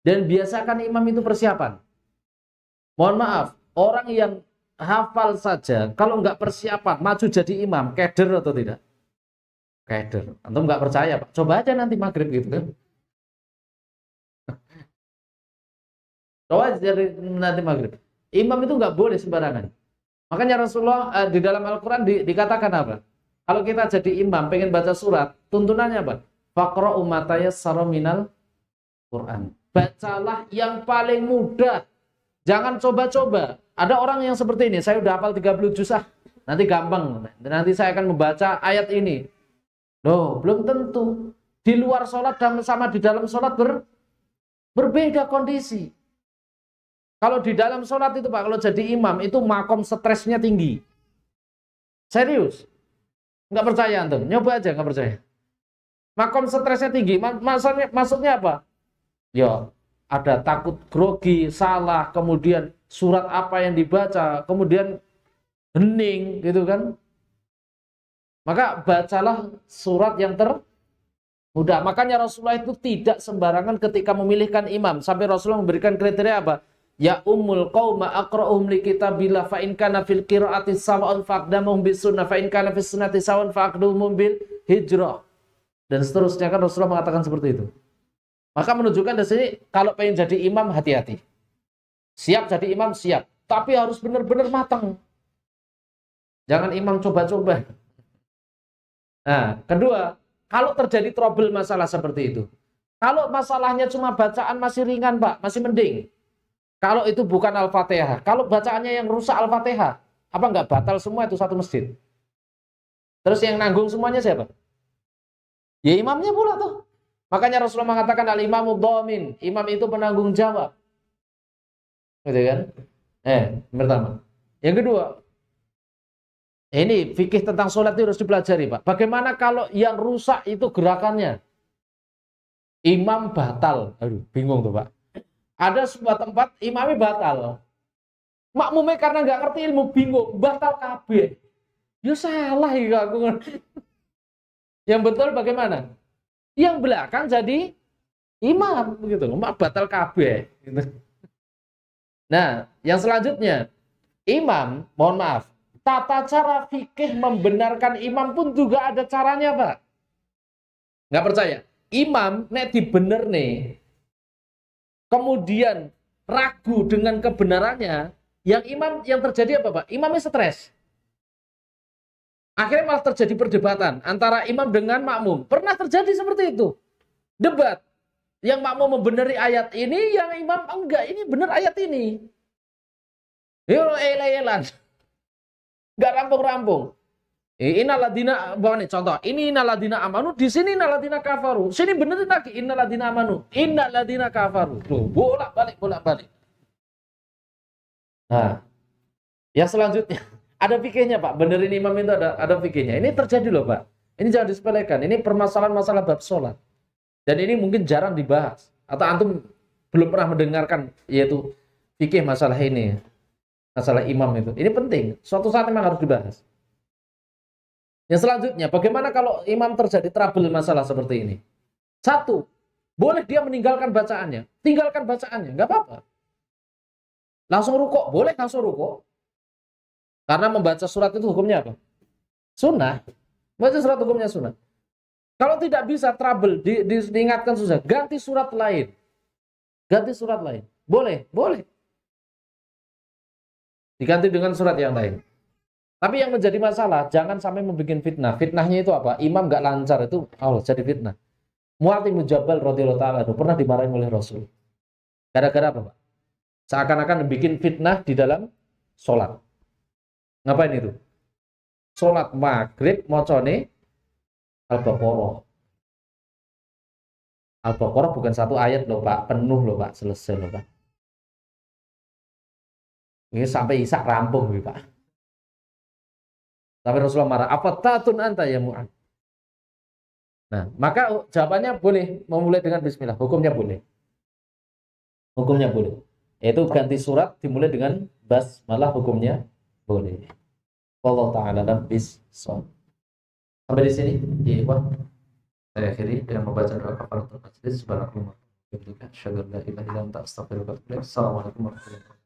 [SPEAKER 1] Dan biasakan imam itu persiapan. Mohon maaf, orang yang hafal saja, kalau nggak persiapan, maju jadi imam, keder atau tidak? Keder. Antum nggak percaya, Pak? Coba aja nanti maghrib gitu kan. Coba jadi nanti maghrib. Imam itu nggak boleh sembarangan. Makanya Rasulullah di dalam Al-Quran dikatakan apa? Kalau kita jadi imam, pengen baca surat, tuntunannya apa? Faqra'u ma tayassara minal Quran. Bacalah yang paling mudah. Jangan coba-coba. Ada orang yang seperti ini, saya udah hafal 30 juz, nanti gampang. Nanti saya akan membaca ayat ini. Loh, belum tentu. Di luar sholat dan sama di dalam sholat berbeda kondisi. Kalau di dalam sholat itu Pak, kalau jadi imam itu makom stresnya tinggi. Serius. Nggak percaya antum, nyoba aja nggak percaya. Makom stresnya tinggi, maksudnya apa? Ya, ada takut grogi, salah, kemudian surat apa yang dibaca, kemudian hening gitu kan. Maka bacalah surat yang termudah. Makanya Rasulullah itu tidak sembarangan ketika memilihkan imam. Sampai Rasulullah memberikan kriteria apa? Ya ummul qauma aqra'uhum li kitabillah fa in kana fil qira'ati sawa'un faqdamuhum bis sunnah fa in kana fis sunnati sawa'un faqduhum bil hijrah. Dan seterusnya kan Rasulullah mengatakan seperti itu. Maka menunjukkan di sini kalau pengen jadi imam hati-hati. Siap jadi imam siap, tapi harus benar-benar matang. Jangan imam coba-coba. Nah, kedua, kalau terjadi trouble masalah seperti itu. Kalau masalahnya cuma bacaan masih ringan, Pak, masih mending. Kalau itu bukan Al-Fatihah, kalau bacaannya yang rusak Al-Fatihah, apa nggak batal semua itu satu masjid? Terus yang nanggung semuanya siapa? Ya imamnya pula tuh. Makanya Rasulullah mengatakan al-imamu dhamin, imam itu penanggung jawab. Gitu kan? Pertama. Yang kedua, ini fikih tentang sholat itu harus dipelajari, Pak. Bagaimana kalau yang rusak itu gerakannya? Imam batal. Aduh, bingung tuh, Pak. Ada sebuah tempat imamnya batal. Makmumnya karena nggak ngerti ilmu bingung, batal kabeh. Ya salah ya aku. Yang betul bagaimana? Yang belakang jadi imam gitu. Mak batal kabeh gitu. Nah, yang selanjutnya, imam, mohon maaf, tata cara fikih membenarkan imam pun juga ada caranya, Pak. Nggak percaya? Imam nek dibener nih, kemudian ragu dengan kebenarannya, yang terjadi apa, Pak? Imamnya stres. Akhirnya malah terjadi perdebatan antara imam dengan makmum. Pernah terjadi seperti itu. Debat. Yang makmum membenari ayat ini, yang imam enggak, ini benar ayat ini. Yo ele-elan. Enggak rampung-rampung. Innaladina, bawa nih contoh. Ini innaladina amanu, di sini innaladina kafaru. Sini benerin lagi innaladina amanu, innaladina kafaru. Tuh, bolak-balik. Nah, yang selanjutnya ada fikihnya, Pak. Benerin imam itu ada fikihnya. Ini terjadi loh, Pak. Ini jangan disepelekan. Ini permasalahan masalah bab sholat. Dan ini mungkin jarang dibahas. Atau antum belum pernah mendengarkan, yaitu fikih masalah ini. Masalah imam itu. Ini penting. Suatu saat memang harus dibahas. Yang selanjutnya, bagaimana kalau imam terjadi trouble masalah seperti ini? Satu, boleh dia meninggalkan bacaannya. Tinggalkan bacaannya, nggak apa-apa. Langsung rukuk, boleh langsung rukuk. Karena membaca surat itu hukumnya apa? Sunnah. Membaca surat hukumnya sunnah. Kalau tidak bisa trouble, diingatkan susah, ganti surat lain. Ganti surat lain. Boleh. Diganti dengan surat yang lain. Tapi yang menjadi masalah, jangan sampai membuat fitnah. Fitnahnya itu apa? Imam nggak lancar, itu jadi fitnah. Mu'adz bin Jabal radhiyallahu ta'ala pernah dimarahin oleh Rasul. Gara-gara apa, Pak? Seakan-akan bikin fitnah di dalam sholat. Ngapain itu? Sholat maghrib, mocone Al-Baqarah. Al-Baqarah bukan satu ayat loh, Pak. Penuh loh, Pak. Selesai loh, Pak. Ini sampai Isya rampung, Pak. Tapi Rasulullah marah, apa tatun anta ya Mu'adz? Nah, maka jawabannya boleh memulai dengan bismillah. Hukumnya boleh. Yaitu ganti surat dimulai dengan basmalah, hukumnya boleh. Wallahu ta'ala a'lam bis-shawab. Sampai di sini, Pak. Saya akhiri dengan membaca doa kafaratul majlis. Subhanallah. Assalamualaikum warahmatullahi wabarakatuh.